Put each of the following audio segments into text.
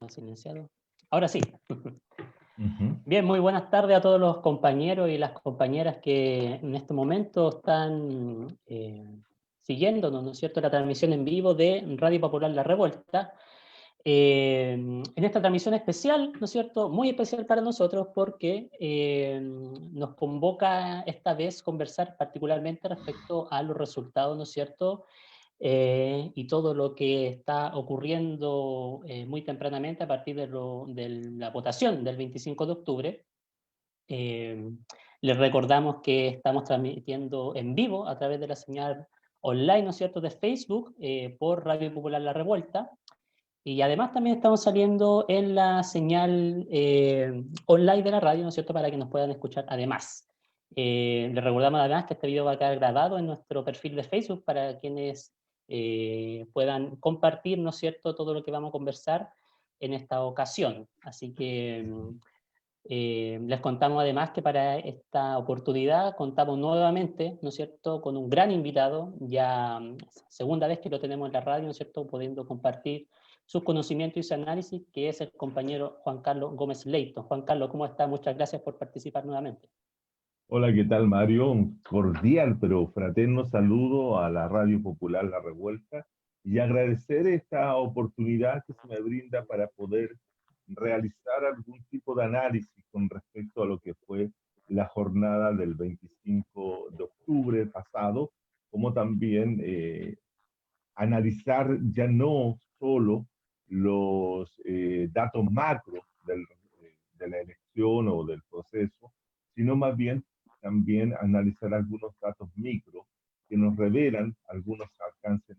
Silenciado. Ahora sí. Ujú. Bien, muy buenas tardes a todos los compañeros y las compañeras que en este momento están siguiéndonos, ¿no es cierto?, la transmisión en vivo de Radio Popular La Revuelta. En esta transmisión especial, ¿no es cierto?, muy especial para nosotros porque nos convoca esta vez conversar particularmente respecto a los resultados, ¿no es cierto?, y todo lo que está ocurriendo muy tempranamente a partir de la votación del 25 de octubre. Eh, Les recordamos que estamos transmitiendo en vivo a través de la señal online, ¿no es cierto?, de Facebook por Radio Popular La Revuelta. Y además también estamos saliendo en la señal online de la radio, ¿no es cierto?, para que nos puedan escuchar además. Les recordamos además que este video va a quedar grabado en nuestro perfil de Facebook para quienes puedan compartir, ¿no es cierto?, todo lo que vamos a conversar en esta ocasión. Así que les contamos además que para esta oportunidad contamos nuevamente, ¿no es cierto?, con un gran invitado, ya segunda vez que lo tenemos en la radio, ¿no es cierto?, pudiendo compartir sus conocimientos y su análisis, que es el compañero Juan Carlos Gómez Leito. Juan Carlos, ¿cómo está? Muchas gracias por participar nuevamente. Hola, ¿qué tal, Mario? Un cordial pero fraterno saludo a la Radio Popular La Revuelta y agradecer esta oportunidad que se me brinda para poder realizar algún tipo de análisis con respecto a lo que fue la jornada del 25 de octubre pasado, como también analizar ya no solo los datos macro de la elección o del proceso, sino más bien también analizar algunos datos micro que nos revelan algunos alcances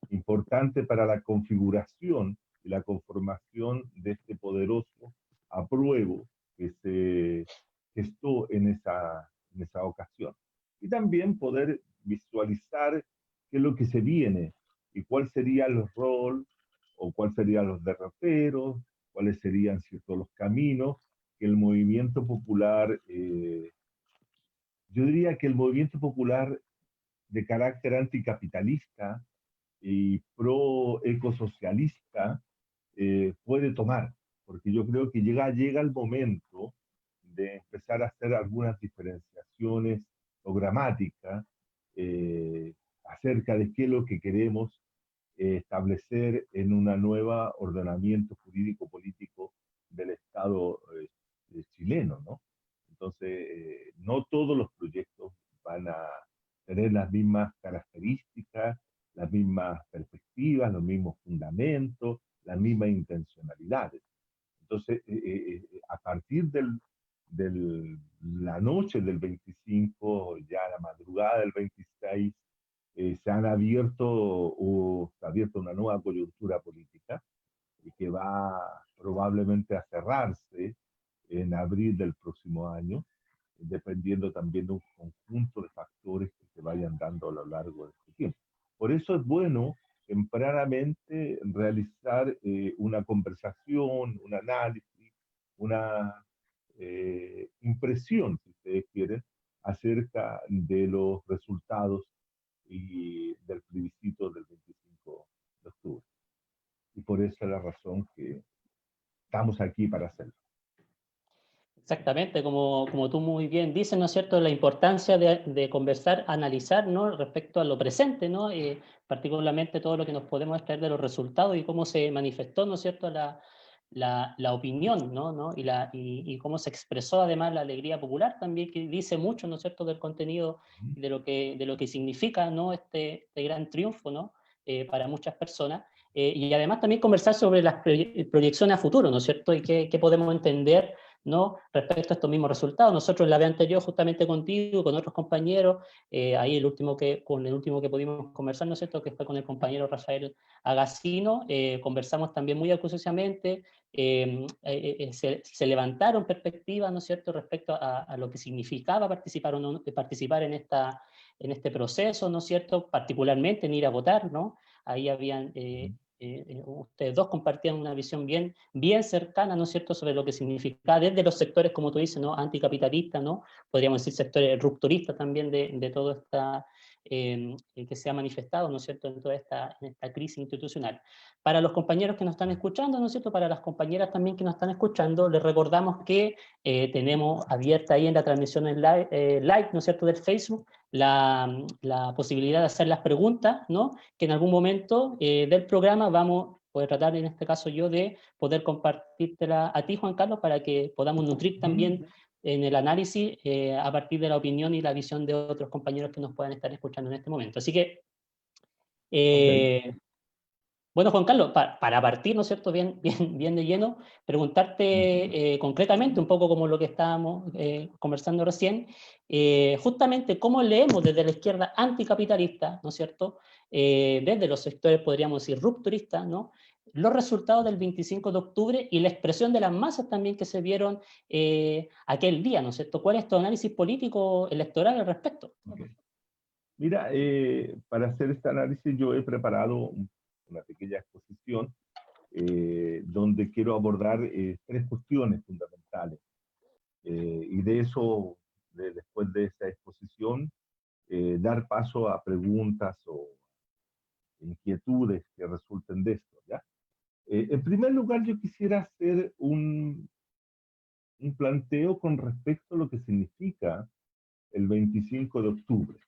importantes para la configuración y la conformación de este poderoso apruebo que se gestó en esa ocasión. Y también poder visualizar qué es lo que se viene y cuál sería el rol o cuáles serían los derroteros, cuáles serían ciertos los caminos que el movimiento popular, yo diría que el movimiento popular de carácter anticapitalista y pro ecosocialista puede tomar, porque yo creo que llega el momento de empezar a hacer algunas diferenciaciones programáticas acerca de qué es lo que queremos establecer en un nuevo ordenamiento jurídico-político del Estado chileno, ¿no? Entonces, no todos los proyectos van a tener las mismas características, las mismas perspectivas, los mismos fundamentos, las mismas intencionalidades. Entonces, a partir la noche del 25, ya la madrugada del 26, se han abierto o se ha abierto una nueva coyuntura política y que va probablemente a cerrarse en abril del próximo año, dependiendo también de un conjunto de factores que se vayan dando a lo largo de este tiempo. Por eso es bueno tempranamente realizar una conversación, un análisis, una impresión, si ustedes quieren, acerca de los resultados y del plebiscito del 25 de octubre. Y por esa es la razón que estamos aquí para hacerlo. Exactamente, como tú muy bien dices, ¿no es cierto?, la importancia de conversar, analizar, ¿no?, respecto a lo presente, ¿no?, particularmente todo lo que nos podemos extraer de los resultados y cómo se manifestó, ¿no es cierto?, la opinión, ¿no? Y cómo se expresó además la alegría popular también, que dice mucho, ¿no es cierto?, del contenido y de lo que significa, ¿no?, este gran triunfo, ¿no?, para muchas personas. Y además también conversar sobre las proyecciones a futuro, ¿no es cierto?, y qué podemos entender, ¿no?, respecto a estos mismos resultados. Nosotros en la vez anterior, justamente contigo, con otros compañeros, ahí con el último que pudimos conversar, ¿no es cierto?, que fue con el compañero Rafael Agacino, conversamos también muy acuciosamente, se levantaron perspectivas, ¿no es cierto?, respecto a lo que significaba participar o no, participar en este proceso, ¿no es cierto?, particularmente en ir a votar, ¿no? Ahí habían ustedes dos compartían una visión bien cercana, ¿no es cierto?, sobre lo que significa desde los sectores, como tú dices, ¿no?, anticapitalistas, ¿no?, podríamos decir sectores rupturistas también de toda esta, que se ha manifestado, ¿no es cierto?, en esta crisis institucional. Para los compañeros que nos están escuchando, ¿no es cierto?, para las compañeras también que nos están escuchando, les recordamos que tenemos abierta ahí en la transmisión en live, ¿no es cierto?, del Facebook, la posibilidad de hacer las preguntas, ¿no?, que en algún momento del programa voy a tratar en este caso yo de poder compartírtela a ti, Juan Carlos, para que podamos nutrir también en el análisis a partir de la opinión y la visión de otros compañeros que nos puedan estar escuchando en este momento. Así que, Ok. bueno, Juan Carlos, para partir, ¿no es cierto?, bien de lleno, preguntarte concretamente, un poco como lo que estábamos conversando recién, justamente cómo leemos desde la izquierda anticapitalista, ¿no es cierto?, desde los sectores, podríamos decir, rupturistas, ¿no?, los resultados del 25 de octubre y la expresión de las masas también que se vieron aquel día, ¿no es cierto? ¿Cuál es tu análisis político electoral al respecto? Ok. Mira, para hacer este análisis yo he preparado una pequeña exposición donde quiero abordar tres cuestiones fundamentales. Y de eso, después de esta exposición, dar paso a preguntas o inquietudes que resulten de esto, ¿ya? En primer lugar, yo quisiera hacer un planteo con respecto a lo que significa el 25 de octubre.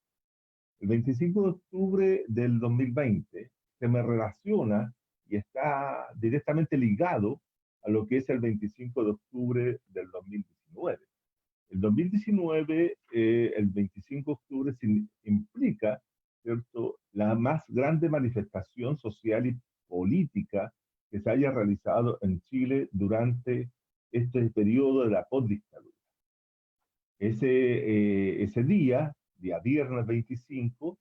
El 25 de octubre del 2020 se me relaciona y está directamente ligado a lo que es el 25 de octubre del 2019. El 2019, el 25 de octubre implica, ¿cierto?, la más grande manifestación social y política que se haya realizado en Chile durante este periodo de la postdictadura. Ese día viernes 25,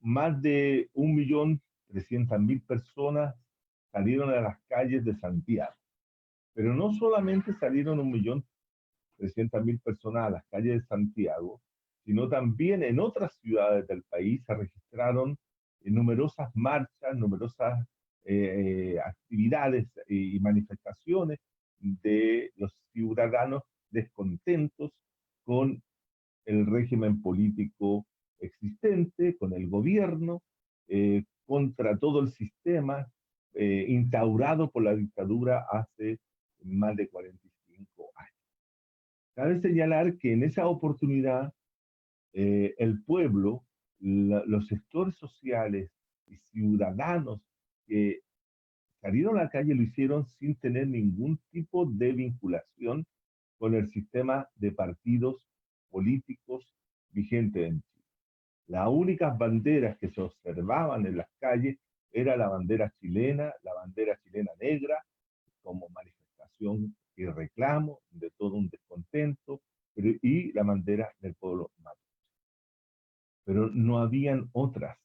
más de 1.300.000 personas salieron a las calles de Santiago. Pero no solamente salieron 1.300.000 personas a las calles de Santiago, sino también en otras ciudades del país se registraron numerosas marchas, numerosas actividades y manifestaciones de los ciudadanos descontentos con el régimen político existente, con el gobierno, contra todo el sistema instaurado por la dictadura hace más de 45 años. Cabe señalar que en esa oportunidad el pueblo, los sectores sociales y ciudadanos que salieron a la calle lo hicieron sin tener ningún tipo de vinculación con el sistema de partidos políticos vigente en Chile. Las únicas banderas que se observaban en las calles era la bandera chilena negra, como manifestación y reclamo de todo un descontento, y la bandera del pueblo mapuche. Pero no habían otras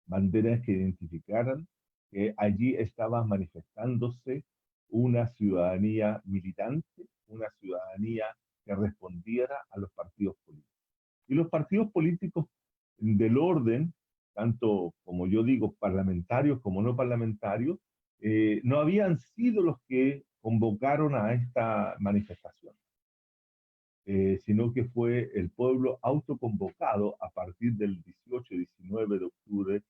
banderas que identificaran que allí estaba manifestándose una ciudadanía militante, una ciudadanía que respondiera a los partidos políticos. Y los partidos políticos del orden, tanto como yo digo, parlamentarios como no parlamentarios, no habían sido los que convocaron a esta manifestación, sino que fue el pueblo autoconvocado a partir del 18-19 de octubre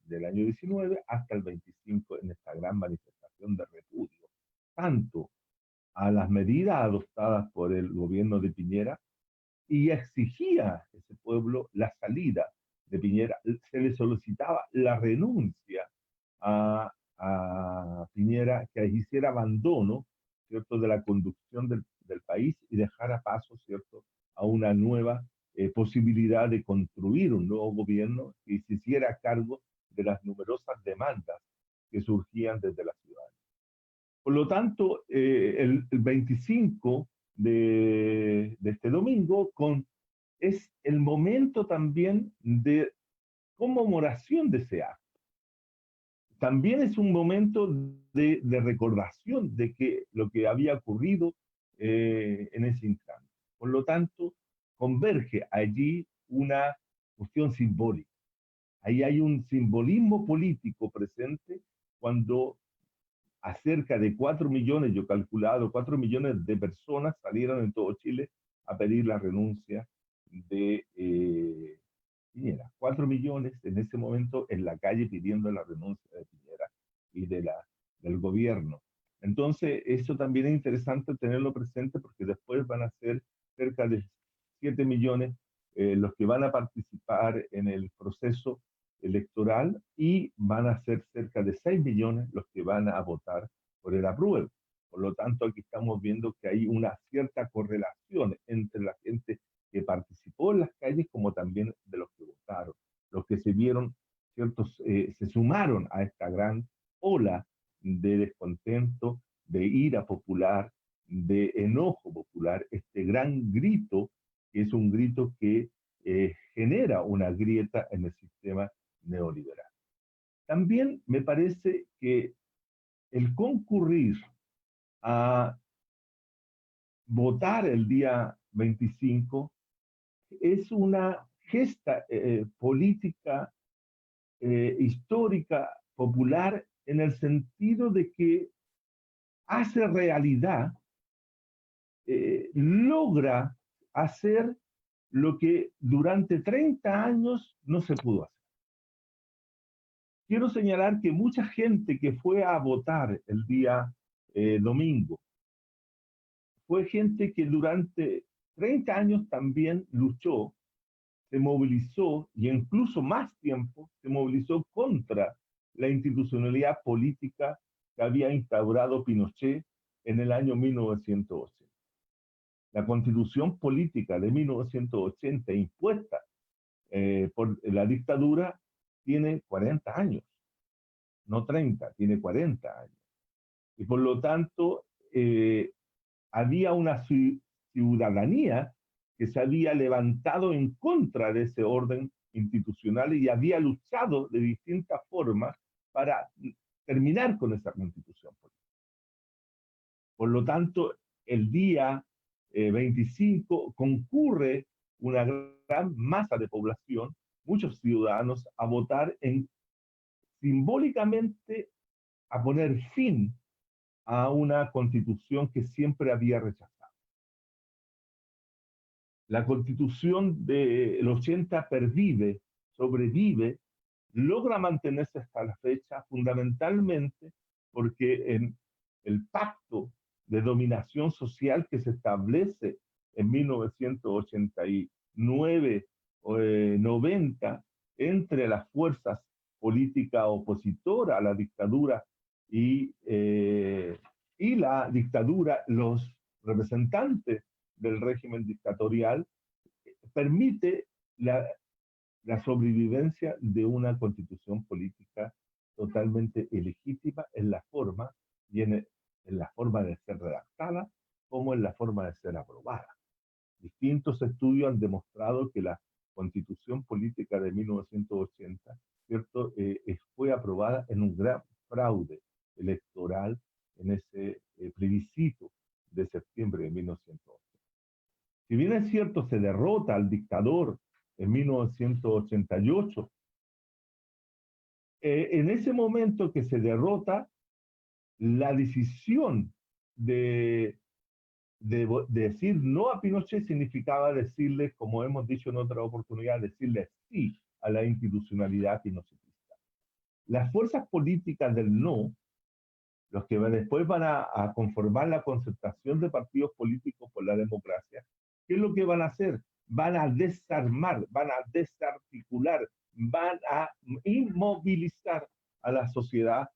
del año 19 hasta el 25 en esta gran manifestación de repudio, tanto a las medidas adoptadas por el gobierno de Piñera, y exigía a ese pueblo la salida de Piñera. Se le solicitaba la renuncia a Piñera, que hiciera abandono, ¿cierto?, de la conducción del país y dejara paso, ¿cierto?, a una nueva posibilidad de construir un nuevo gobierno que se hiciera cargo de las numerosas demandas que surgían desde la ciudad. Por lo tanto, el 25 de este domingo es el momento también de conmemoración de ese acto. También es un momento de recordación de que lo que había ocurrido en ese instante. Por lo tanto, converge allí una cuestión simbólica. Ahí hay un simbolismo político presente cuando a cerca de 4 millones, yo he calculado, 4 millones de personas salieron en todo Chile a pedir la renuncia de Piñera. 4 millones en ese momento en la calle pidiendo la renuncia de Piñera y del gobierno. Entonces, eso también es interesante tenerlo presente porque después van a ser cerca de 7 millones los que van a participar en el proceso electoral y van a ser cerca de 6 millones los que van a votar por el apruebo. Por lo tanto, aquí estamos viendo que hay una cierta correlación entre la gente que participó en las calles como también de los que votaron, los que se vieron, ciertos, se sumaron a esta gran ola de descontento, de ira popular, de enojo popular, este gran grito, que es un grito que genera una grieta en el sistema neoliberal. También me parece que el concurrir a votar el día 25 es una gesta política, histórica, popular, en el sentido de que hace realidad, logra hacer lo que durante 30 años no se pudo hacer. Quiero señalar que mucha gente que fue a votar el día domingo fue gente que durante 30 años también luchó, se movilizó y incluso más tiempo se movilizó contra la institucionalidad política que había instaurado Pinochet en el año 1980. La constitución política de 1980 impuesta por la dictadura tiene 40 años, no 30, tiene 40 años. Y por lo tanto, había una ciudadanía que se había levantado en contra de ese orden institucional y había luchado de distintas formas para terminar con esa constitución política. Por lo tanto, el día 25 concurre una gran masa de población, muchos ciudadanos, a votar simbólicamente a poner fin a una constitución que siempre había rechazado. La constitución del 80 pervive, sobrevive, logra mantenerse hasta la fecha fundamentalmente porque en el pacto de dominación social que se establece en 1989 o 90 entre las fuerzas políticas opositoras a la dictadura y la dictadura, los representantes del régimen dictatorial, permite la sobrevivencia de una constitución política totalmente ilegítima en la forma y en la forma de ser redactada como en la forma de ser aprobada. Distintos estudios han demostrado que la constitución política de 1980, ¿cierto? Fue aprobada en un gran fraude electoral en ese plebiscito de septiembre de 1980. Si bien es cierto, se derrota al dictador en 1988, en ese momento que se derrota, la decisión de decir no a Pinochet significaba decirle, como hemos dicho en otra oportunidad, decirle sí a la institucionalidad pinochetista. Las fuerzas políticas del no, los que después van a conformar la concertación de partidos políticos por la democracia, ¿qué es lo que van a hacer? Van a desarmar, van a desarticular, van a inmovilizar a la sociedad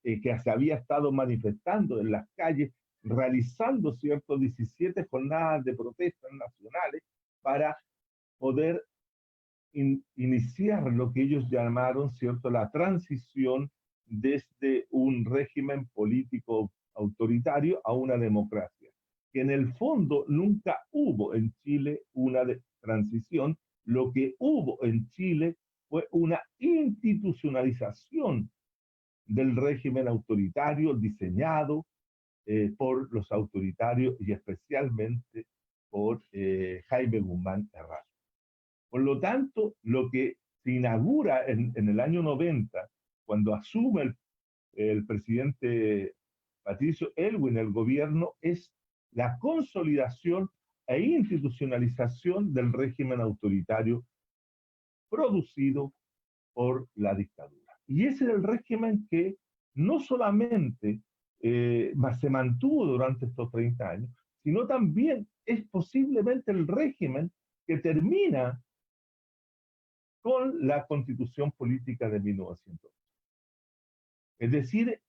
que se había estado manifestando en las calles, realizando, ¿cierto?, 17 jornadas de protestas nacionales para poder iniciar lo que ellos llamaron, ¿cierto?, la transición desde un régimen político autoritario a una democracia, que en el fondo nunca hubo en Chile una transición. Lo que hubo en Chile fue una institucionalización del régimen autoritario diseñado por los autoritarios y especialmente por Jaime Guzmán Errázuriz. Por lo tanto, lo que se inaugura en el año 90, cuando asume el presidente Patricio Aylwin el gobierno, es la consolidación e institucionalización del régimen autoritario producido por la dictadura. Y ese es el régimen que no solamente se mantuvo durante estos 30 años, sino también es posiblemente el régimen que termina con la Constitución Política de 1900. Es decir,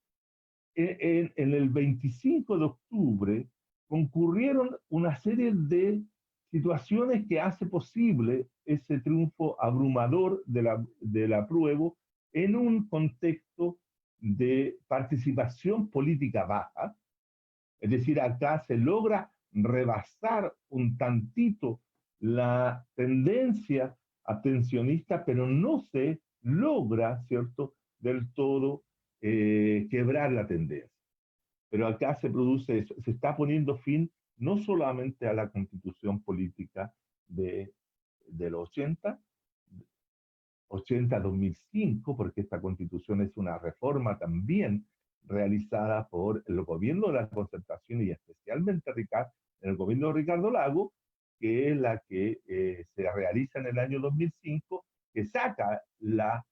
en el 25 de octubre concurrieron una serie de situaciones que hace posible ese triunfo abrumador del apruebo en un contexto de participación política baja. Es decir, acá se logra rebasar un tantito la tendencia abstencionista, pero no se logra, ¿cierto?, del todo quebrar la tendencia. Pero acá se produce eso, se está poniendo fin no solamente a la constitución política de los 80-2005, porque esta constitución es una reforma también realizada por el gobierno de la concertación y especialmente el gobierno de Ricardo Lagos, que es la que se realiza en el año 2005, que saca la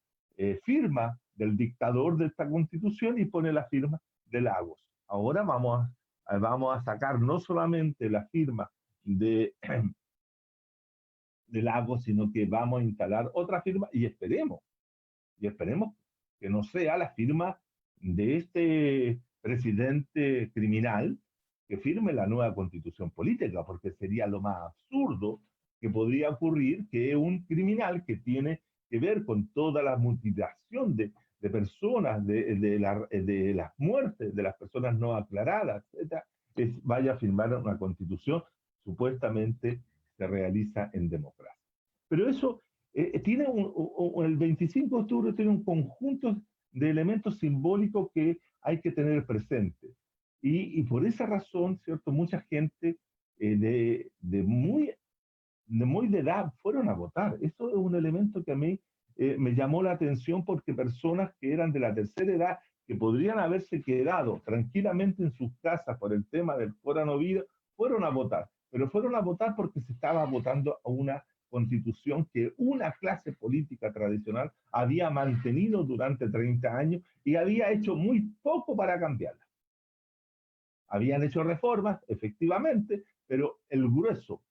firma del dictador de esta constitución y pone la firma de Lagos. Ahora vamos a sacar no solamente la firma de Lagos, sino que vamos a instalar otra firma y esperemos que no sea la firma de este presidente criminal que firme la nueva constitución política, porque sería lo más absurdo que podría ocurrir que un criminal que tiene que ver con toda la mutilación de personas, de las muertes de las personas no aclaradas, etc., vaya a firmar una constitución supuestamente se realiza en democracia. Pero eso tiene el 25 de octubre tiene un conjunto de elementos simbólicos que hay que tener presente. Y por esa razón, ¿cierto? Mucha gente muy de edad fueron a votar. Eso es un elemento que a mí me llamó la atención porque personas que eran de la tercera edad, que podrían haberse quedado tranquilamente en sus casas por el tema del coronavirus, fueron a votar. Pero fueron a votar porque se estaba votando a una constitución que una clase política tradicional había mantenido durante 30 años y había hecho muy poco para cambiarla. Habían hecho reformas, efectivamente, pero el grueso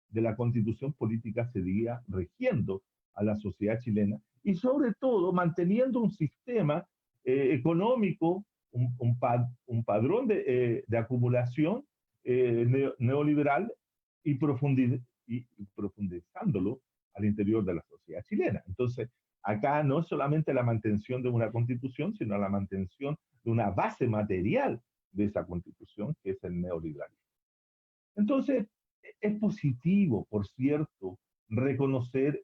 de la constitución política seguía rigiendo a la sociedad chilena y sobre todo manteniendo un sistema económico, un padrón de acumulación neoliberal y profundizándolo al interior de la sociedad chilena. Entonces, acá no es solamente la mantención de una constitución, sino la mantención de una base material de esa constitución, que es el neoliberalismo. Entonces, es positivo, por cierto, reconocer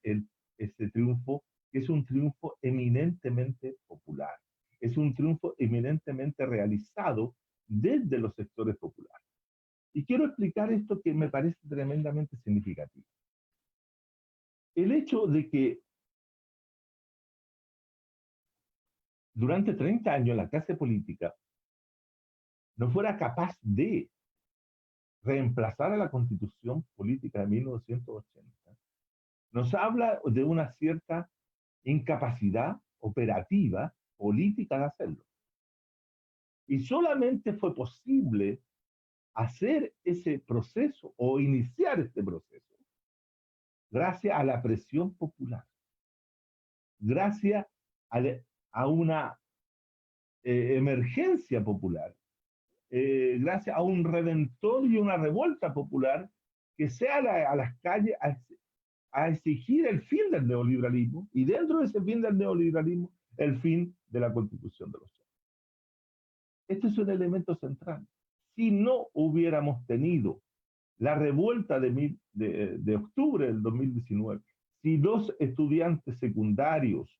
este triunfo, que es un triunfo eminentemente popular, es un triunfo eminentemente realizado desde los sectores populares. Y quiero explicar esto que me parece tremendamente significativo. El hecho de que durante 30 años la clase política no fuera capaz de reemplazar a la Constitución Política de 1980, nos habla de una cierta incapacidad operativa política de hacerlo. Y solamente fue posible hacer ese proceso o iniciar este proceso gracias a la presión popular, gracias a una emergencia popular, gracias a un redentor y una revuelta popular que sea a las calles a exigir el fin del neoliberalismo y dentro de ese fin del neoliberalismo el fin de la Constitución de los Estados. Este es un elemento central. Si no hubiéramos tenido la revuelta de octubre del 2019, si 2 estudiantes secundarios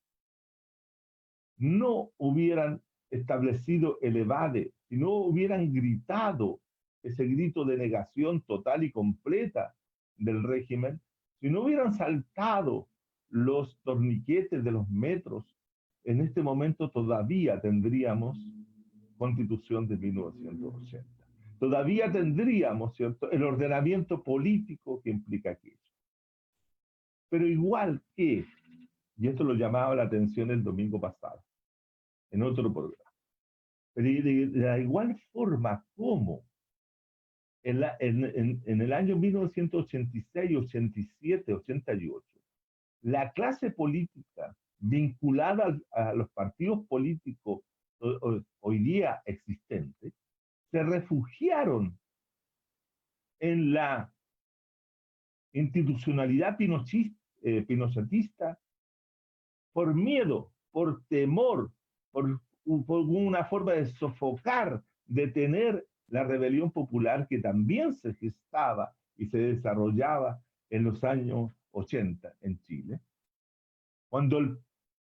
no hubieran establecido el evade, si no hubieran gritado ese grito de negación total y completa del régimen, si no hubieran saltado los torniquetes de los metros, en este momento todavía tendríamos Constitución de 1980. Todavía tendríamos, ¿cierto?, el ordenamiento político que implica aquello. Pero igual que, y esto lo llamaba la atención el domingo pasado, en otro programa, pero de la igual forma como en el año 1986, 87, 88, la clase política vinculada a los partidos políticos hoy día existentes, se refugiaron en la institucionalidad pinochetista por miedo, por temor, por una forma de sofocar, detener la rebelión popular que también se gestaba y se desarrollaba en los años 80 en Chile. Cuando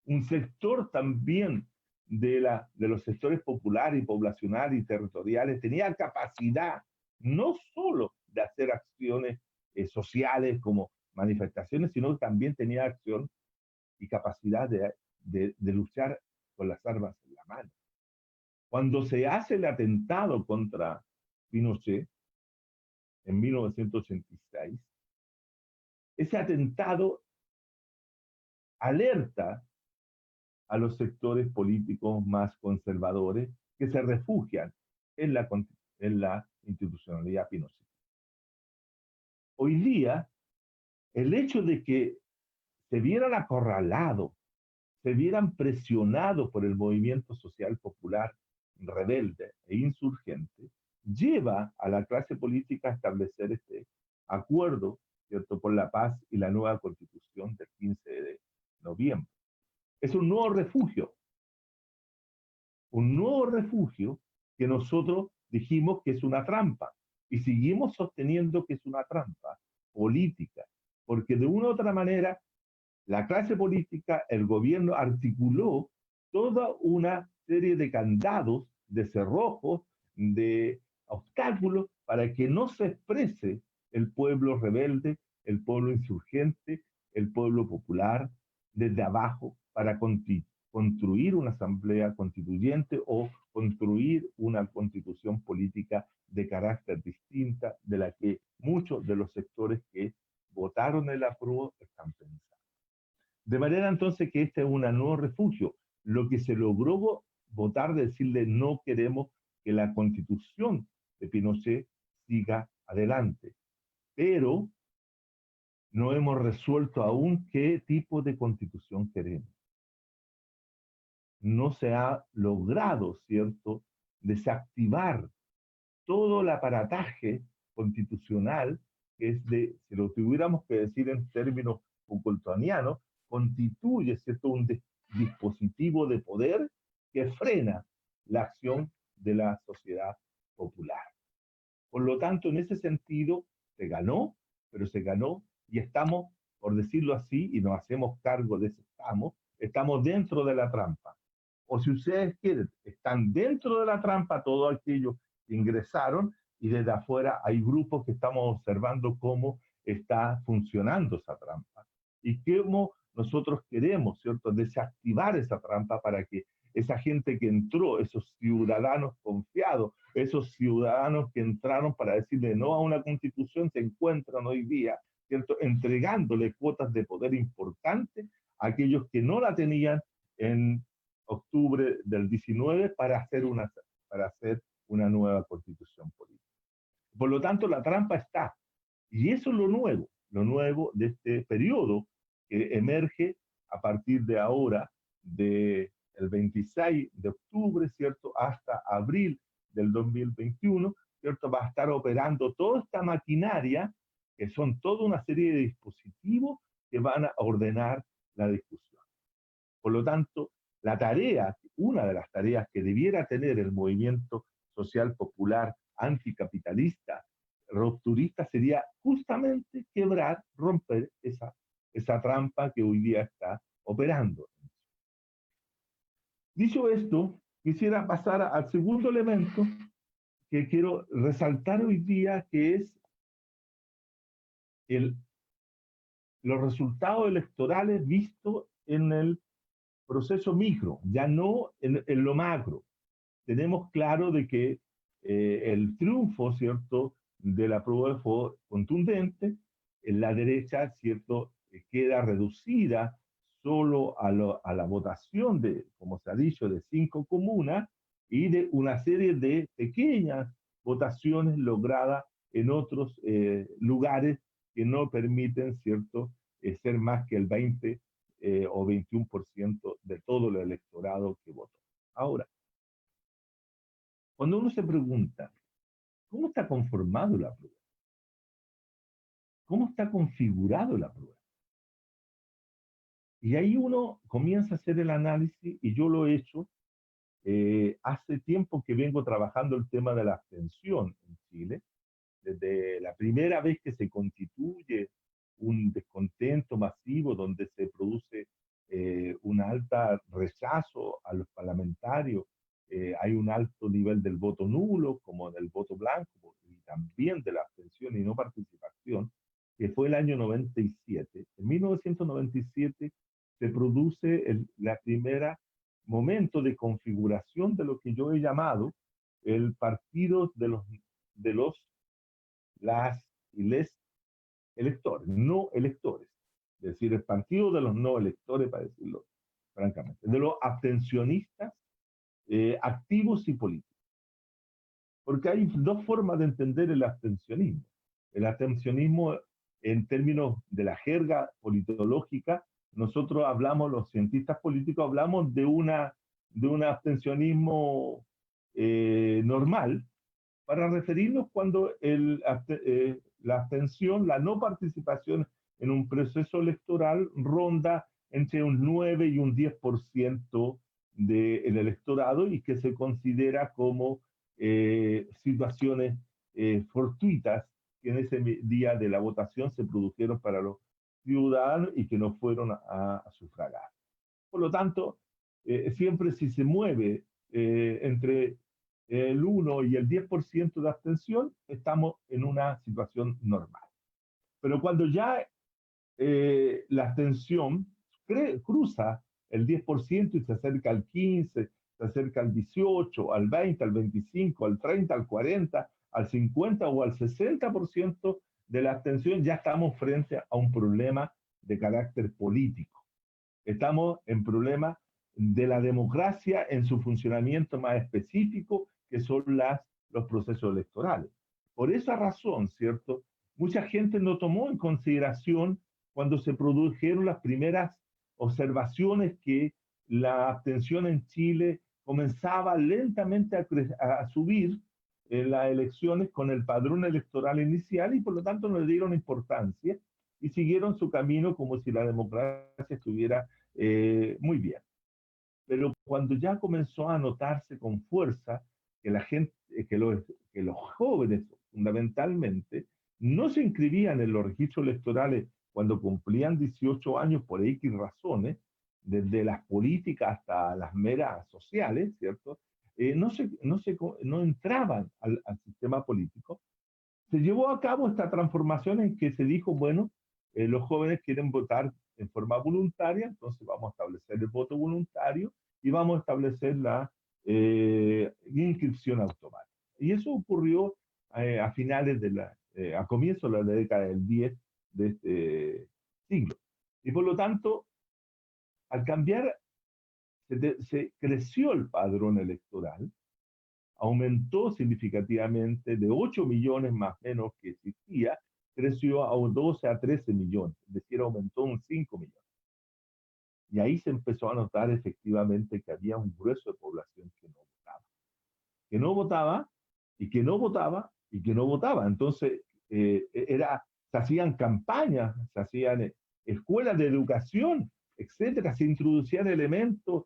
un sector también de los sectores populares y poblacionales y territoriales tenía capacidad no solo de hacer acciones sociales como manifestaciones, sino que también tenía acción y capacidad de luchar con las armas en la mano. Cuando se hace el atentado contra Pinochet en 1986, ese atentado alerta a los sectores políticos más conservadores que se refugian en la institucionalidad pinochetista. Hoy día, el hecho de que se vieran acorralados, se vieran presionados por el movimiento social popular rebelde e insurgente, lleva a la clase política a establecer este acuerdo, ¿cierto?, por la paz y la nueva constitución del 15 de noviembre. Es un nuevo refugio que nosotros dijimos que es una trampa y seguimos sosteniendo que es una trampa política, porque de una u otra manera la clase política, el gobierno articuló toda una serie de candados, de cerrojos, de obstáculos para que no se exprese el pueblo rebelde, el pueblo insurgente, el pueblo popular desde abajo para construir una asamblea constituyente o construir una constitución política de carácter distinta de la que muchos de los sectores que votaron el apruebo están pensando. De manera entonces que este es un nuevo refugio. Lo que se logró votar, decirle no queremos que la constitución de Pinochet siga adelante. Pero no hemos resuelto aún qué tipo de constitución queremos. No se ha logrado, ¿cierto?, desactivar todo el aparataje constitucional que es de, si lo tuviéramos que decir en términos Foucaultianos, constituye, ¿cierto?, un dispositivo de poder que frena la acción de la sociedad popular. Por lo tanto, en ese sentido, se ganó, pero se ganó y estamos, por decirlo así, y nos hacemos cargo de eso, estamos dentro de la trampa. O si ustedes quieren, están dentro de la trampa todos aquellos que ingresaron y desde afuera hay grupos que estamos observando cómo está funcionando esa trampa y cómo nosotros queremos, ¿cierto?, desactivar esa trampa para que esa gente que entró, esos ciudadanos confiados, esos ciudadanos que entraron para decirle no a una constitución, se encuentran hoy día, ¿cierto?, entregándole cuotas de poder importantes a aquellos que no la tenían en octubre del 19 para hacer una nueva constitución política. Por lo tanto, la trampa está. Y eso es lo nuevo de este periodo que emerge a partir de ahora, del 26 de octubre, ¿cierto?, hasta abril del 2021, ¿cierto?, va a estar operando toda esta maquinaria, que son toda una serie de dispositivos que van a ordenar la discusión. Por lo tanto, una de las tareas que debiera tener el movimiento social popular anticapitalista, rupturista, sería justamente quebrar, romper esa trampa que hoy día está operando. Dicho esto, quisiera pasar al segundo elemento que quiero resaltar hoy día, que es los resultados electorales vistos en el proceso micro, ya no en lo macro. Tenemos claro de que el triunfo, ¿cierto?, de la prueba fue contundente, en la derecha, ¿cierto?, queda reducida solo a la votación de, como se ha dicho, de 5 comunas y de una serie de pequeñas votaciones logradas en otros lugares que no permiten, ¿cierto?, ser más que el 20 o 21% de todo el electorado que votó. Ahora, cuando uno se pregunta, ¿cómo está conformado la prueba? ¿Cómo está configurado la prueba? Y ahí uno comienza a hacer el análisis, y yo lo he hecho. Hace tiempo que vengo trabajando el tema de la abstención en Chile, desde la primera vez que se constituye un descontento masivo donde se produce un alto rechazo a los parlamentarios, hay un alto nivel del voto nulo como del voto blanco y también de la abstención y no participación, que fue el año 97. En 1997 se produce la primera momento de configuración de lo que yo he llamado el partido de los las y les electores, no electores. Es decir, el partido de los no electores, para decirlo francamente, de los abstencionistas activos y políticos. Porque hay dos formas de entender el abstencionismo. El abstencionismo, en términos de la jerga politológica, nosotros hablamos, los cientistas políticos, hablamos de un abstencionismo normal, para referirnos cuando la abstención, la no participación en un proceso electoral ronda entre un 9 y un 10% del electorado y que se considera como situaciones fortuitas que en ese día de la votación se produjeron para los ciudadanos y que no fueron a sufragar. Por lo tanto, siempre si se mueve entre el 1 y el 10% de abstención, estamos en una situación normal. Pero cuando ya la abstención cruza el 10% y se acerca al 15, se acerca al 18, al 20, al 25, al 30, al 40, al 50 o al 60% de la abstención, ya estamos frente a un problema de carácter político. Estamos en problemas de la democracia en su funcionamiento más específico, que son los procesos electorales. Por esa razón, ¿cierto? Mucha gente no tomó en consideración cuando se produjeron las primeras observaciones que la abstención en Chile comenzaba lentamente a subir en las elecciones con el padrón electoral inicial y por lo tanto no le dieron importancia y siguieron su camino como si la democracia estuviera muy bien. Pero cuando ya comenzó a notarse con fuerza que la gente, que los jóvenes fundamentalmente no se inscribían en los registros electorales cuando cumplían 18 años por X razones, desde las políticas hasta las meras sociales, ¿cierto? No entraban al sistema político. Se llevó a cabo esta transformación en que se dijo, bueno, los jóvenes quieren votar en forma voluntaria, entonces vamos a establecer el voto voluntario y vamos a establecer la inscripción automática. Y eso ocurrió a finales a comienzos de la década del 10 de este siglo. Y por lo tanto, al cambiar, se creció el padrón electoral, aumentó significativamente de 8 millones más o menos que existía, creció a 12 a 13 millones, es decir, aumentó un 5 millones. Y ahí se empezó a notar efectivamente que había un grueso de población que no votaba. Que no votaba, y que no votaba, y que no votaba. Entonces, se hacían campañas, se hacían escuelas de educación, etcétera, se introducían elementos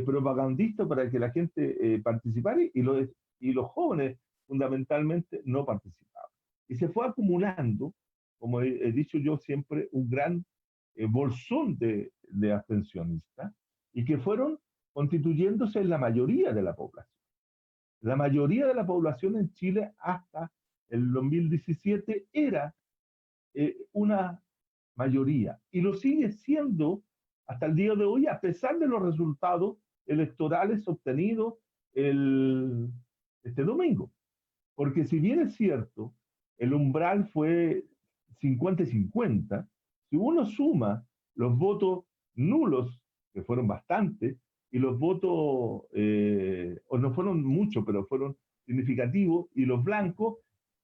propagandistas para que la gente participara y los jóvenes fundamentalmente no participaban. Y se fue acumulando, como he dicho yo siempre, un gran bolsón de abstencionistas y que fueron constituyéndose en la mayoría de la población. La mayoría de la población en Chile hasta el 2017 era una mayoría. Y lo sigue siendo hasta el día de hoy, a pesar de los resultados electorales obtenidos este domingo. Porque si bien es cierto, el umbral fue 50 y 50, si uno suma los votos nulos, que fueron bastantes, y los votos, o no fueron muchos, pero fueron significativos, y los blancos,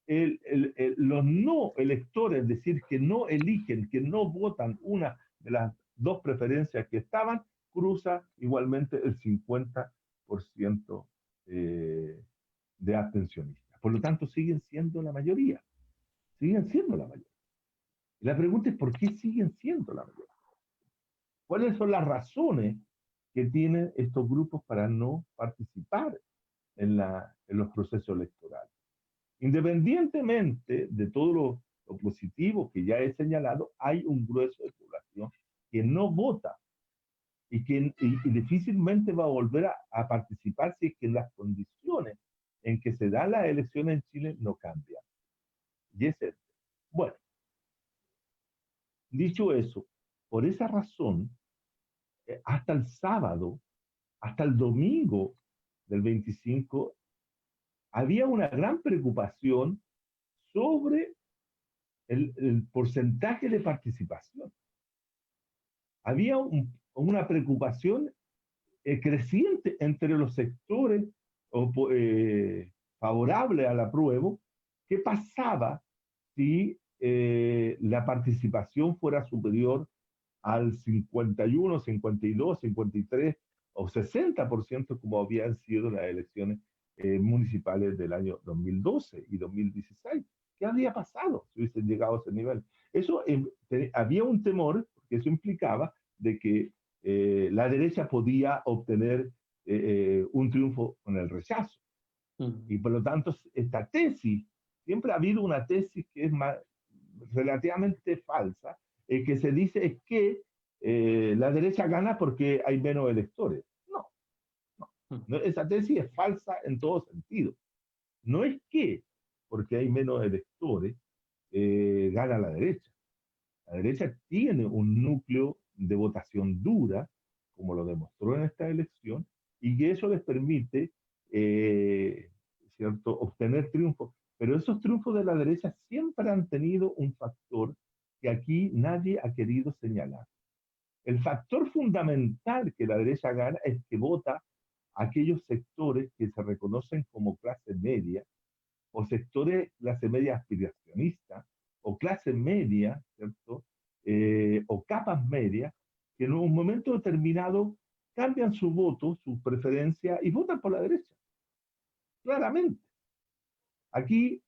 los no electores, es decir, que no eligen, que no votan una de las dos preferencias que estaban, cruza igualmente el 50% de abstencionistas. Por lo tanto, siguen siendo la mayoría. Siguen siendo la mayoría. Y la pregunta es, ¿por qué siguen siendo la mayoría? ¿Cuáles son las razones que tienen estos grupos para no participar en los procesos electorales? Independientemente de todo lo positivo que ya he señalado, hay un grueso de población que no vota y que y difícilmente va a volver a participar si es que las condiciones en que se dan las elecciones en Chile no cambian. Y es este. Bueno, dicho eso, por esa razón, hasta el sábado, hasta el domingo del 25, había una gran preocupación sobre el porcentaje de participación. Había una preocupación creciente entre los sectores favorables al apruebo. ¿Qué pasaba si la participación fuera superior al 51, 52, 53 o 60% como habían sido las elecciones municipales del año 2012 y 2016? ¿Qué había pasado si hubiesen llegado a ese nivel? Eso había un temor, porque eso implicaba de que la derecha podía obtener un triunfo con el rechazo. Y por lo tanto, esta tesis, siempre ha habido una tesis que es relativamente falsa, que se dice es que la derecha gana porque hay menos electores. No, no, esa tesis es falsa en todo sentido. No es que porque hay menos electores gana la derecha. La derecha tiene un núcleo de votación dura, como lo demostró en esta elección, y que eso les permite, ¿cierto?, obtener triunfos. Pero esos triunfos de la derecha siempre han tenido un factor que aquí nadie ha querido señalar. El factor fundamental que la derecha gana es que vota a aquellos sectores que se reconocen como clase media, o sectores clase media aspiracionista, o clase media, ¿cierto? O capas medias, que en un momento determinado cambian su voto, su preferencia, y votan por la derecha. Claramente. Aquí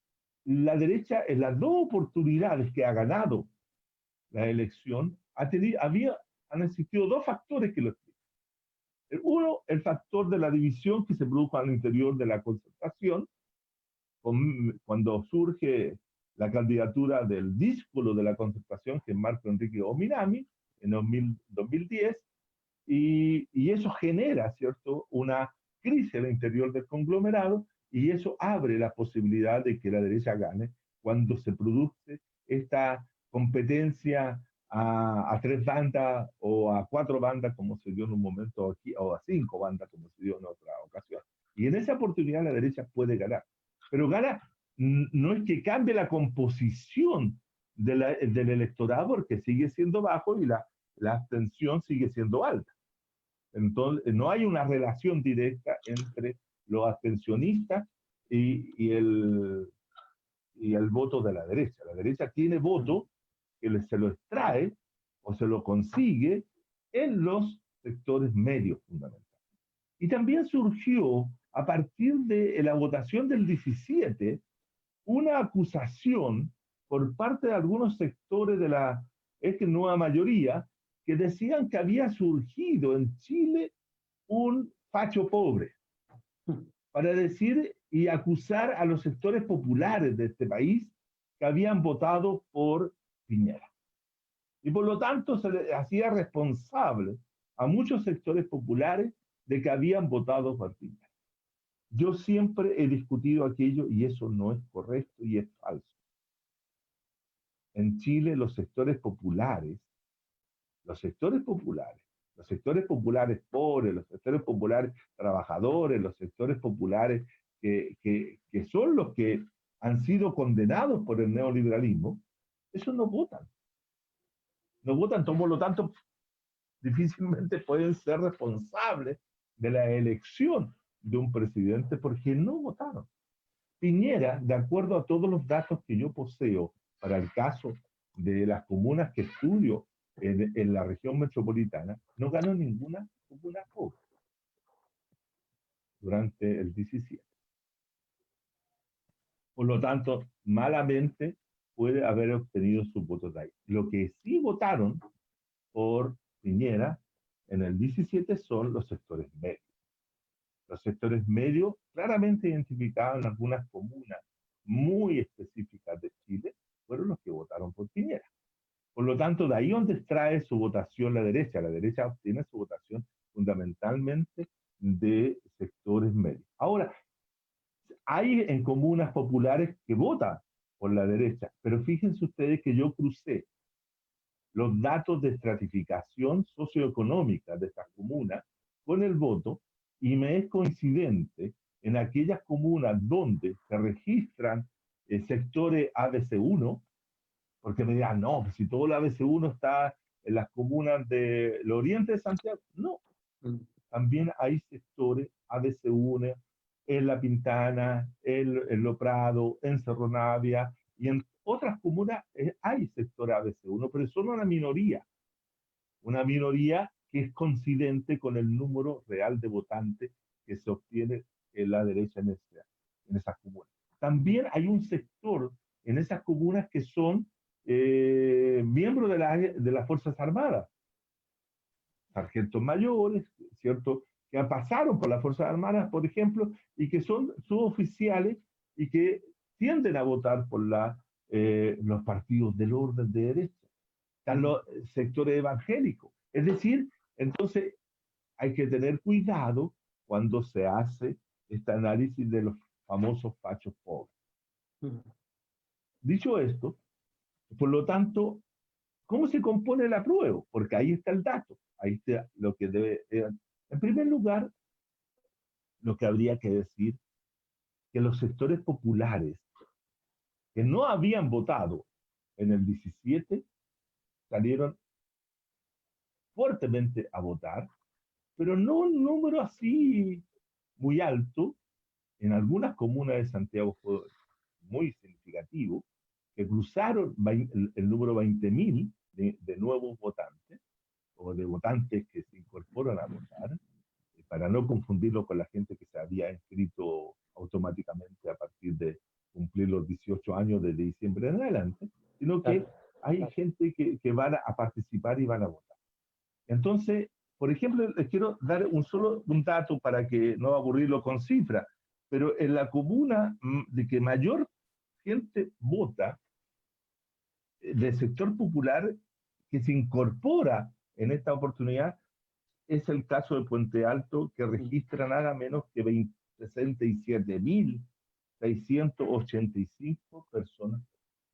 la derecha, en las dos oportunidades que ha ganado la elección, han existido dos factores que lo explican. Uno, el factor de la división que se produjo al interior de la concertación, cuando surge la candidatura del díscolo de la concertación, que es Marco Enrique Ominami, en 2010, y eso genera, ¿cierto?, una crisis al interior del conglomerado, y eso abre la posibilidad de que la derecha gane cuando se produce esta competencia a tres bandas o a cuatro bandas, como se dio en un momento aquí, o a cinco bandas, como se dio en otra ocasión. Y en esa oportunidad la derecha puede ganar. Pero gana, no es que cambie la composición del electorado, porque sigue siendo bajo y la abstención sigue siendo alta. Entonces, no hay una relación directa entre los abstencionistas y el voto de la derecha. La derecha tiene voto que se lo extrae o se lo consigue en los sectores medios fundamentales. Y también surgió, a partir de la votación del 17, una acusación por parte de algunos sectores de la nueva mayoría que decían que había surgido en Chile un facho pobre, para decir y acusar a los sectores populares de este país que habían votado por Piñera. Y por lo tanto se le hacía responsable a muchos sectores populares de que habían votado por Piñera. Yo siempre he discutido aquello y eso no es correcto y es falso. en Chile los sectores populares, los sectores populares, los sectores populares pobres, los sectores populares trabajadores, los sectores populares que son los que han sido condenados por el neoliberalismo, esos no votan. No votan, por lo tanto, difícilmente pueden ser responsables de la elección de un presidente porque no votaron. Piñera, de acuerdo a todos los datos que yo poseo para el caso de las comunas que estudio en la región metropolitana, no ganó ninguna comuna pobre durante el 17. Por lo tanto, malamente puede haber obtenido sus votos de ahí. Lo que sí votaron por Piñera en el 17 son los sectores medios. Los sectores medios claramente identificados en algunas comunas muy específicas de Chile fueron los que votaron por Piñera. Por lo tanto, de ahí donde extrae su votación la derecha. La derecha obtiene su votación fundamentalmente de sectores medios. Ahora, hay en comunas populares que votan por la derecha, pero fíjense ustedes que yo crucé los datos de estratificación socioeconómica de estas comunas con el voto y me es coincidente en aquellas comunas donde se registran sectores ABC1, porque me dirán, no, pues si todo el ABC1 está en las comunas del oriente de Santiago, no, también hay sectores ABC1 en La Pintana, en Lo Prado, en Cerro Navia, y en otras comunas hay sector ABC1, pero son una minoría que es coincidente con el número real de votantes que se obtiene en la derecha en esas comunas. También hay un sector en esas comunas que son miembros de las Fuerzas Armadas, sargentos mayores, ¿cierto?, que pasaron por las Fuerzas Armadas, por ejemplo, y que son suboficiales y que tienden a votar por los partidos del orden de derecha. Están los sectores evangélicos. Es decir, entonces hay que tener cuidado cuando se hace este análisis de los famosos fachos pobres. Dicho esto, por lo tanto, ¿cómo se compone el apruebo? Porque ahí está el dato. Ahí está lo que debe. En primer lugar, lo que habría que decir que los sectores populares que no habían votado en el 17 salieron fuertemente a votar, pero no un número así muy alto. En algunas comunas de Santiago fue muy significativo, que cruzaron el número 20.000 de nuevos votantes, o de votantes que se incorporan a votar, para no confundirlo con la gente que se había inscrito automáticamente a partir de cumplir los 18 años desde diciembre en adelante, sino que hay gente que van a participar y van a votar. Entonces, por ejemplo, les quiero dar un dato para que no aburrirlo con cifras, pero en la comuna de que mayor gente vota del sector popular que se incorpora en esta oportunidad es el caso de Puente Alto, que registra nada menos que 67.685 personas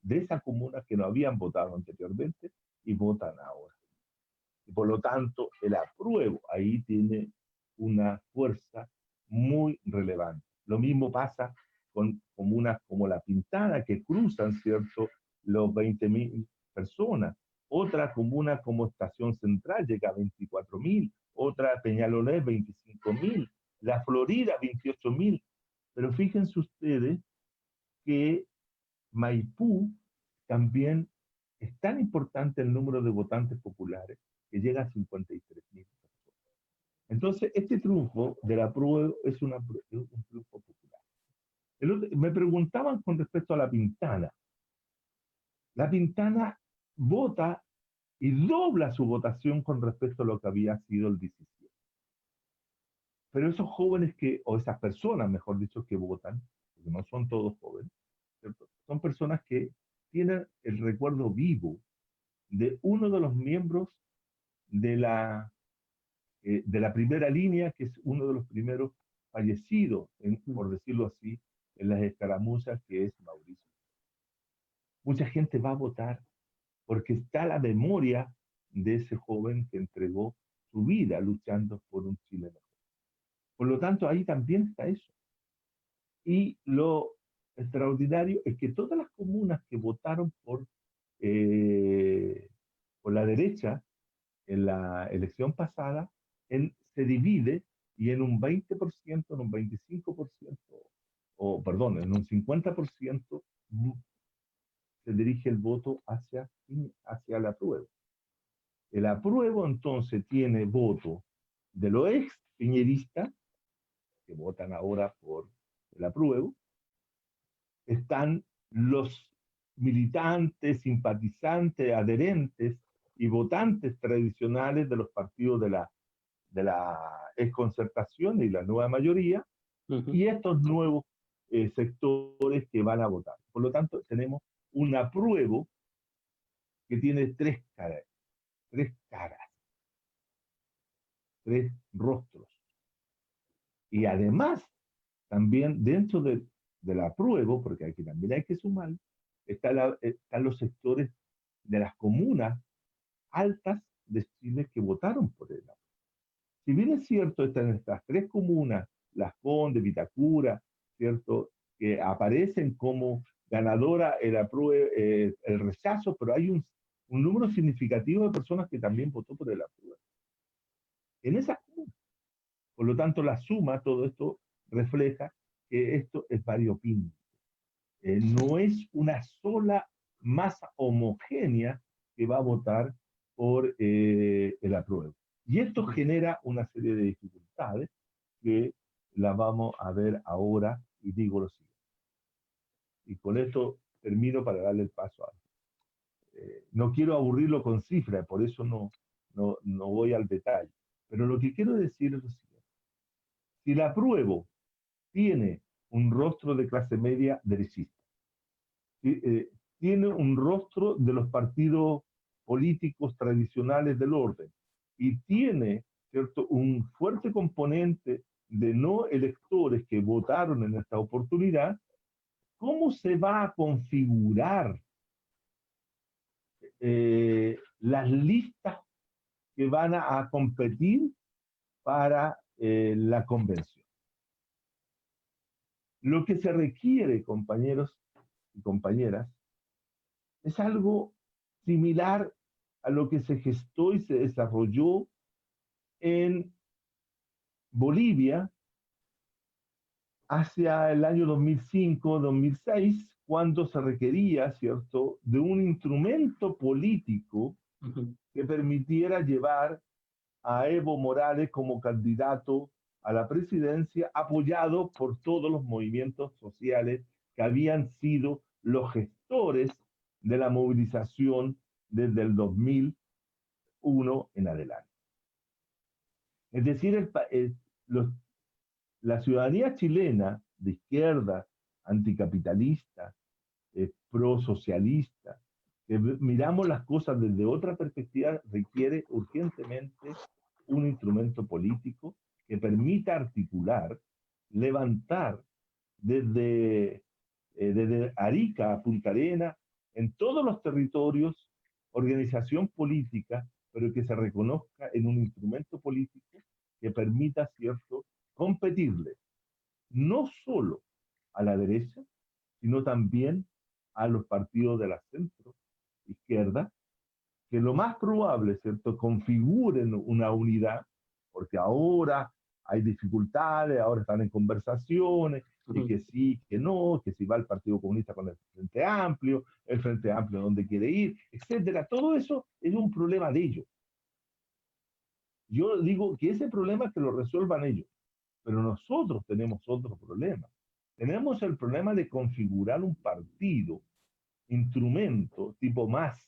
de esa comuna que no habían votado anteriormente y votan ahora. Y por lo tanto, el apruebo ahí tiene una fuerza muy relevante. Lo mismo pasa con comunas como La Pintana, que cruzan, ¿cierto?, los 20.000 personas. Otra comuna como Estación Central llega a 24.000, otra Peñalolén 25.000, La Florida 28.000. Pero fíjense ustedes que Maipú también es tan importante el número de votantes populares que llega a 53.000 personas. Entonces, este triunfo de la prueba es un triunfo popular. Me preguntaban con respecto a La Pintana. La Pintana vota y dobla su votación con respecto a lo que había sido el 17. Pero esos jóvenes o esas personas, mejor dicho, que votan, porque no son todos jóvenes, ¿cierto?, son personas que tienen el recuerdo vivo de uno de los miembros de la primera línea, que es uno de los primeros fallecidos, por decirlo así, en las escaramuzas, que es Mauricio. Mucha gente va a votar porque está la memoria de ese joven que entregó su vida luchando por un Chile mejor. Por lo tanto, ahí también está eso. Y lo extraordinario es que todas las comunas que votaron por la derecha en la elección pasada, se divide y en un 20%, en un 25%, o perdón, en un 50% se dirige el voto hacia el apruebo. El apruebo entonces tiene voto de los ex piñeristas, que votan ahora por el apruebo, están los militantes, simpatizantes, adherentes y votantes tradicionales de los partidos de la exconcertación y la nueva mayoría, y estos nuevos sectores que van a votar. Por lo tanto, tenemos un apruebo que tiene tres caras, tres rostros. Y además, también dentro del apruebo, porque aquí también hay que sumar, están los sectores de las comunas altas de Chile que votaron por él. Si bien es cierto, están estas tres comunas, Las Condes, Vitacura, ¿cierto?, que aparecen como ganadora el rechazo, pero hay un número significativo de personas que también votó por el apruebo en esas comunas. Por lo tanto, la suma, todo esto refleja que esto es variopinto. No es una sola masa homogénea que va a votar por el apruebo. Y esto genera una serie de dificultades que las vamos a ver ahora, y digo lo siguiente. Y con esto termino para darle el paso a... no quiero aburrirlo con cifras, por eso no voy al detalle. Pero lo que quiero decir es lo siguiente. Si el apruebo tiene un rostro de clase media derechista, tiene un rostro de los partidos políticos tradicionales del orden y tiene, ¿cierto?, un fuerte componente de no electores que votaron en esta oportunidad, ¿cómo se va a configurar las listas que van a competir para la convención? Lo que se requiere, compañeros y compañeras, es algo similar a lo que se gestó y se desarrolló en Bolivia hacia el año 2005-2006, cuando se requería, ¿cierto?, de un instrumento político que permitiera llevar a Evo Morales como candidato a la presidencia, apoyado por todos los movimientos sociales que habían sido los gestores de la movilización desde el 2001 en adelante. Es decir, la ciudadanía chilena de izquierda, anticapitalista, prosocialista, que miramos las cosas desde otra perspectiva, requiere urgentemente un instrumento político que permita articular, levantar desde Arica a Punta Arenas, en todos los territorios, organización política, pero que se reconozca en un instrumento político que permita, ¿cierto?, competirle no solo a la derecha, sino también a los partidos de la centro izquierda, que lo más probable, ¿cierto?, configuren una unidad, porque ahora hay dificultades, ahora están en conversaciones, y que sí, que no, que si va el Partido Comunista con el Frente Amplio dónde quiere ir, etcétera. Todo eso es un problema de ellos. Yo digo que ese problema que lo resuelvan ellos, pero nosotros tenemos otro problema. Tenemos el problema de configurar un partido, instrumento tipo más,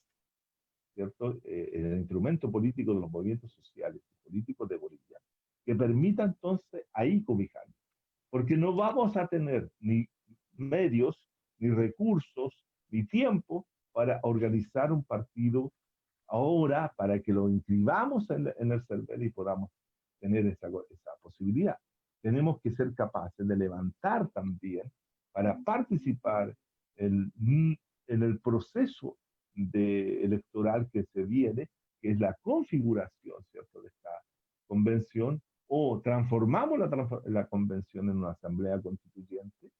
¿cierto? El instrumento político de los movimientos sociales y políticos de Bolivia, que permita entonces ahí cobijar. Porque no vamos a tener ni medios, ni recursos, ni tiempo para organizar un partido ahora, para que lo inscribamos en el CERVEL y podamos tener esa posibilidad. Tenemos que ser capaces de levantar también para participar en el proceso electoral que se viene, que es la configuración, ¿cierto?, de esta convención, o transformamos la convención en una asamblea constituyente,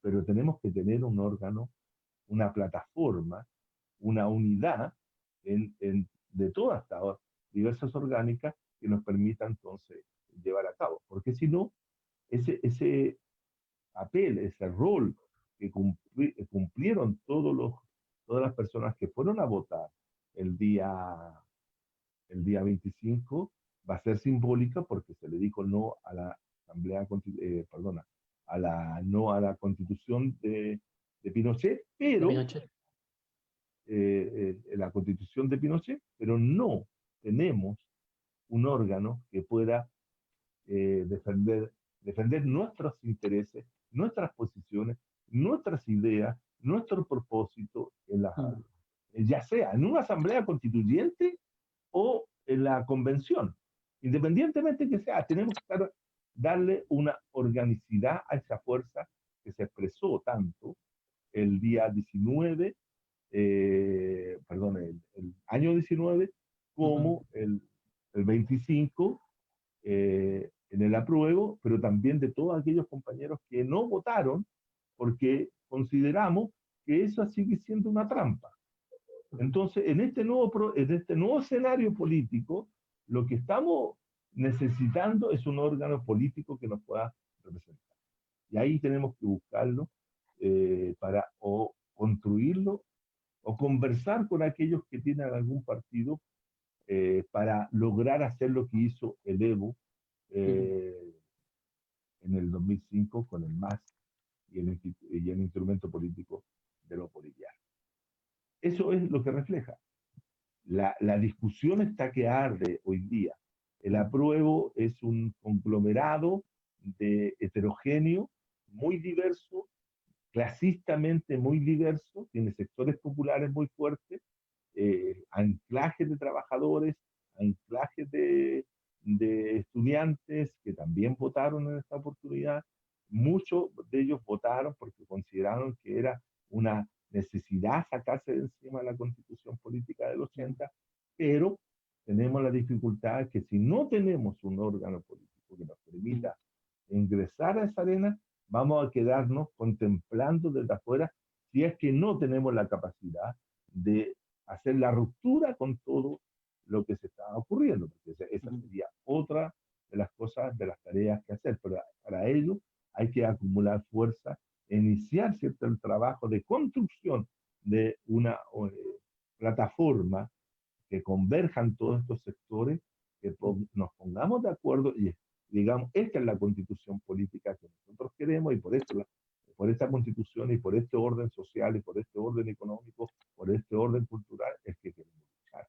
pero tenemos que tener un órgano, una plataforma, una unidad de todas estas diversas orgánicas que nos permita entonces llevar a cabo. Porque si no, ese papel, ese rol que cumplieron todas las personas que fueron a votar el día 25, va a ser simbólica porque se le dijo no a la asamblea, perdona, no a la constitución de Pinochet, De pero Pinochet. la constitución de Pinochet, pero no tenemos un órgano que pueda defender nuestros intereses, nuestras posiciones, nuestras ideas, nuestro propósito ya sea en una asamblea constituyente o en la convención. Independientemente que sea, tenemos que darle una organicidad a esa fuerza que se expresó tanto el día 19, perdón, el año 19, como el 25, en el apruebo, pero también de todos aquellos compañeros que no votaron porque consideramos que eso sigue siendo una trampa. Entonces, en este nuevo escenario político, lo que estamos necesitando es un órgano político que nos pueda representar. Y ahí tenemos que buscarlo para o construirlo o conversar con aquellos que tienen algún partido para lograr hacer lo que hizo el Evo en el 2005 con el MAS y el instrumento político de los bolivianos. Eso es lo que refleja. La discusión está que arde hoy día. El apruebo es un conglomerado de heterogéneo, muy diverso, clasistamente muy diverso, tiene sectores populares muy fuertes, anclajes de trabajadores, anclajes de estudiantes que también votaron en esta oportunidad. Muchos de ellos votaron porque consideraron que era una necesidad sacarse de encima la constitución política del 80, pero tenemos la dificultad que si no tenemos un órgano político que nos permita ingresar a esa arena, vamos a quedarnos contemplando desde afuera si es que no tenemos la capacidad de hacer la ruptura con todo lo que se está ocurriendo, porque esa sería otra de las cosas, de las tareas que hacer, pero para ello hay que acumular fuerza, iniciar ¿cierto? El trabajo de construcción de una plataforma que converjan todos estos sectores, que nos pongamos de acuerdo y digamos, esta es la constitución política que nosotros queremos y por esta constitución y por este orden social y por este orden económico, por este orden cultural es que queremos luchar.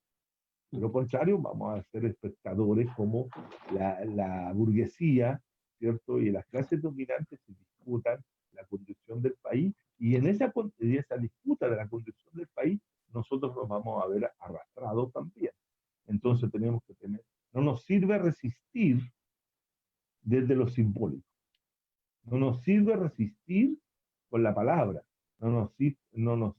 De lo contrario, vamos a ser espectadores como la burguesía, ¿cierto? Y las clases dominantes se disputan la conducción del país y en esa disputa de la conducción del país nosotros nos vamos a ver arrastrados también. Entonces tenemos que no nos sirve resistir desde lo simbólico. No nos sirve resistir con la palabra. No nos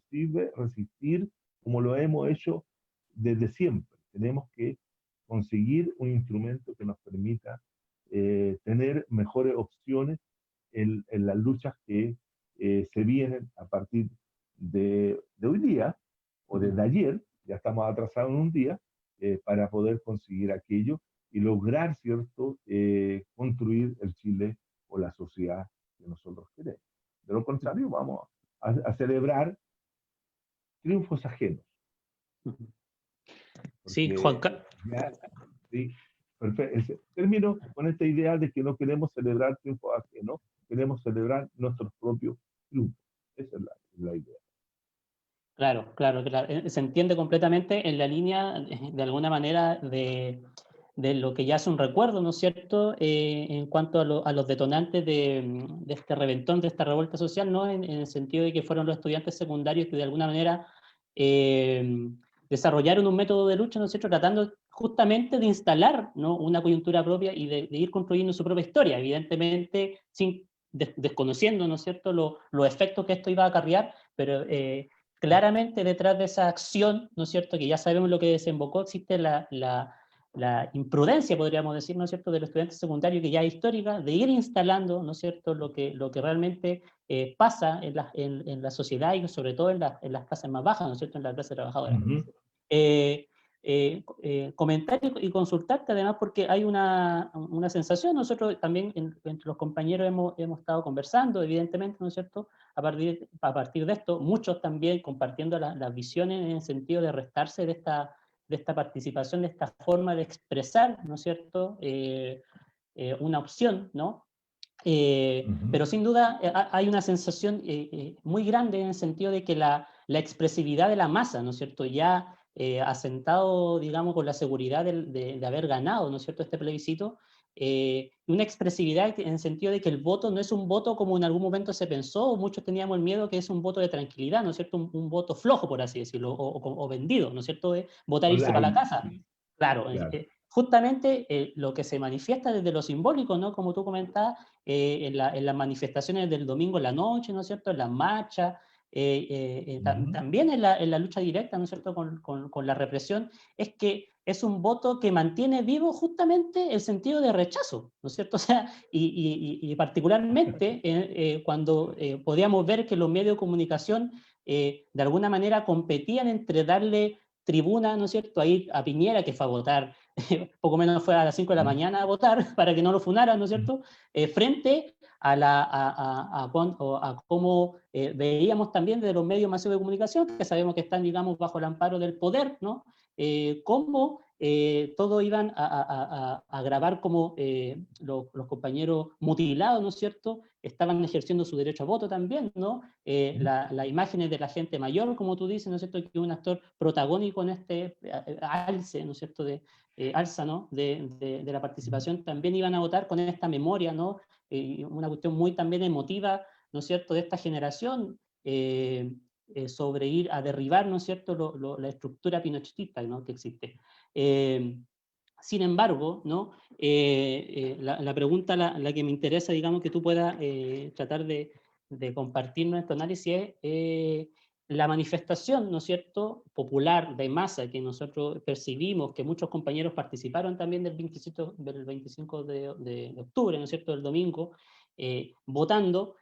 sirve resistir como lo hemos hecho desde siempre. Tenemos que conseguir un instrumento que nos permita tener mejores opciones en las luchas que se vienen a partir de hoy día o desde ayer, ya estamos atrasados en un día, para poder conseguir aquello y lograr, ¿cierto?, construir el Chile o la sociedad que nosotros queremos. De lo contrario, vamos a celebrar triunfos ajenos. Sí, Juan sí, perfecto. Termino con esta idea de que no queremos celebrar triunfos ajenos, queremos celebrar nuestros propios triunfos. Esa es la idea. Claro, claro, claro. Se entiende completamente en la línea, de alguna manera, de lo que ya es un recuerdo, ¿no es cierto?, en cuanto a los detonantes de este reventón, de esta revuelta social, ¿no?, en el sentido de que fueron los estudiantes secundarios que de alguna manera desarrollaron un método de lucha, ¿no es cierto?, tratando justamente de instalar, ¿no?, una coyuntura propia y de ir construyendo su propia historia, evidentemente desconociendo, ¿no es cierto?, los efectos que esto iba a acarrear, pero claramente detrás de esa acción, ¿no es cierto?, que ya sabemos lo que desembocó, existe la imprudencia, podríamos decir, ¿no es cierto?, del estudiante secundario, que ya es histórica, de ir instalando, ¿no es cierto?, lo que realmente pasa en la sociedad y sobre todo en las clases más bajas, ¿no es cierto?, en la clase trabajadora. Ujú. Comentar y consultarte además porque hay una sensación, nosotros también entre los compañeros hemos estado conversando, evidentemente, ¿no es cierto?, a partir de esto, muchos también compartiendo las visiones en el sentido de restarse de esta participación, de esta forma de expresar, ¿no es cierto?, una opción, ¿no? Ujú. Pero sin duda hay una sensación muy grande en el sentido de que la expresividad de la masa, ¿no es cierto?, ya asentado, digamos, con la seguridad de haber ganado, ¿no es cierto?, este plebiscito, una expresividad en el sentido de que el voto no es un voto como en algún momento se pensó, o muchos teníamos el miedo que es un voto de tranquilidad, ¿no es cierto?, un voto flojo, por así decirlo, o vendido, ¿no es cierto?, de votar e irse para la Online, casa. Claro, claro. justamente lo que se manifiesta desde lo simbólico, ¿no?, como tú comentabas, en las manifestaciones del domingo en la noche, ¿no es cierto?, en las marchas, Ujú. también en la lucha directa, ¿no es cierto?, con la represión, es que es un voto que mantiene vivo justamente el sentido de rechazo, ¿no es cierto? O sea, y particularmente cuando podíamos ver que los medios de comunicación de alguna manera competían entre darle tribuna, ¿no es cierto?, ahí a Piñera, que fue a votar, poco menos fue a las 5 de la Ujú. mañana a votar para que no lo funaran, ¿no es Ujú. cierto?, frente a cómo veíamos también de los medios masivos de comunicación, que sabemos que están, digamos, bajo el amparo del poder, ¿no? Cómo todos iban a grabar como los compañeros mutilados, ¿no es cierto?, estaban ejerciendo su derecho a voto también, ¿no? Las imágenes de la gente mayor, como tú dices, ¿no es cierto?, que es un actor protagónico en este alce, ¿no es cierto?, alza, ¿no?, de la Ujú. participación, también iban a votar con esta memoria, ¿no?, una cuestión muy también emotiva, ¿no es cierto?, de esta generación, sobre ir a derribar, ¿no es cierto?, la estructura pinochetista, ¿no?, que existe. Eh, Sin embargo, ¿no? La pregunta, la que me interesa, digamos, que tú puedas tratar de compartir nuestro análisis es la manifestación, ¿no es cierto?, popular de masa que nosotros percibimos, que muchos compañeros participaron también del 25 de octubre, ¿no es cierto?, del domingo, votando.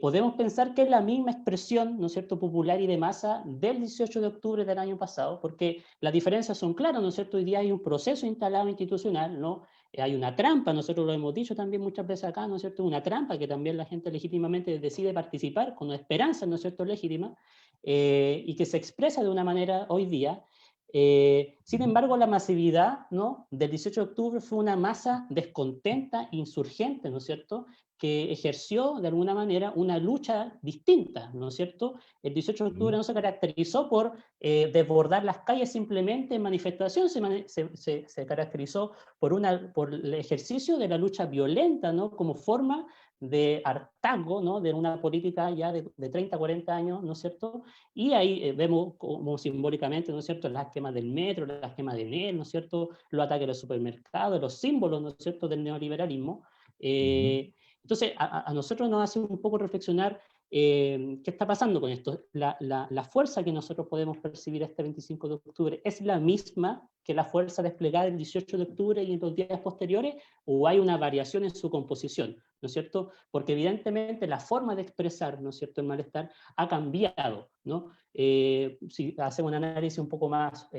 Podemos pensar que es la misma expresión, ¿no es cierto?, popular y de masa del 18 de octubre del año pasado, porque las diferencias son claras, ¿no es cierto? Hoy día hay un proceso instalado institucional, ¿no? Hay una trampa, nosotros lo hemos dicho también muchas veces acá, ¿no es cierto? Una trampa que también la gente legítimamente decide participar con esperanza, ¿no es cierto?, legítima, y que se expresa de una manera hoy día. Sin Ujú. embargo, la masividad, ¿no?, del 18 de octubre fue una masa descontenta, insurgente, ¿no es cierto?, que ejerció de alguna manera una lucha distinta, ¿no es cierto? El 18 de octubre Ujú. no se caracterizó por desbordar las calles simplemente en manifestación, se caracterizó por el ejercicio de la lucha violenta, ¿no?, como forma de hartazgo, ¿no?, de una política ya de 30, 40 años, ¿no es cierto? Y ahí vemos como simbólicamente, ¿no es cierto?, las quemas del metro, las quemas de Enel, ¿no es cierto?, los ataques a los supermercados, los símbolos, ¿no es cierto?, del neoliberalismo. Ujú. Entonces, a nosotros nos hace un poco reflexionar qué está pasando con esto. La fuerza que nosotros podemos percibir este 25 de octubre es la misma que la fuerza desplegada el 18 de octubre y en los días posteriores, o hay una variación en su composición, ¿no es cierto? Porque evidentemente la forma de expresar, ¿no es cierto?, el malestar ha cambiado, ¿no? Si hacemos un análisis un poco más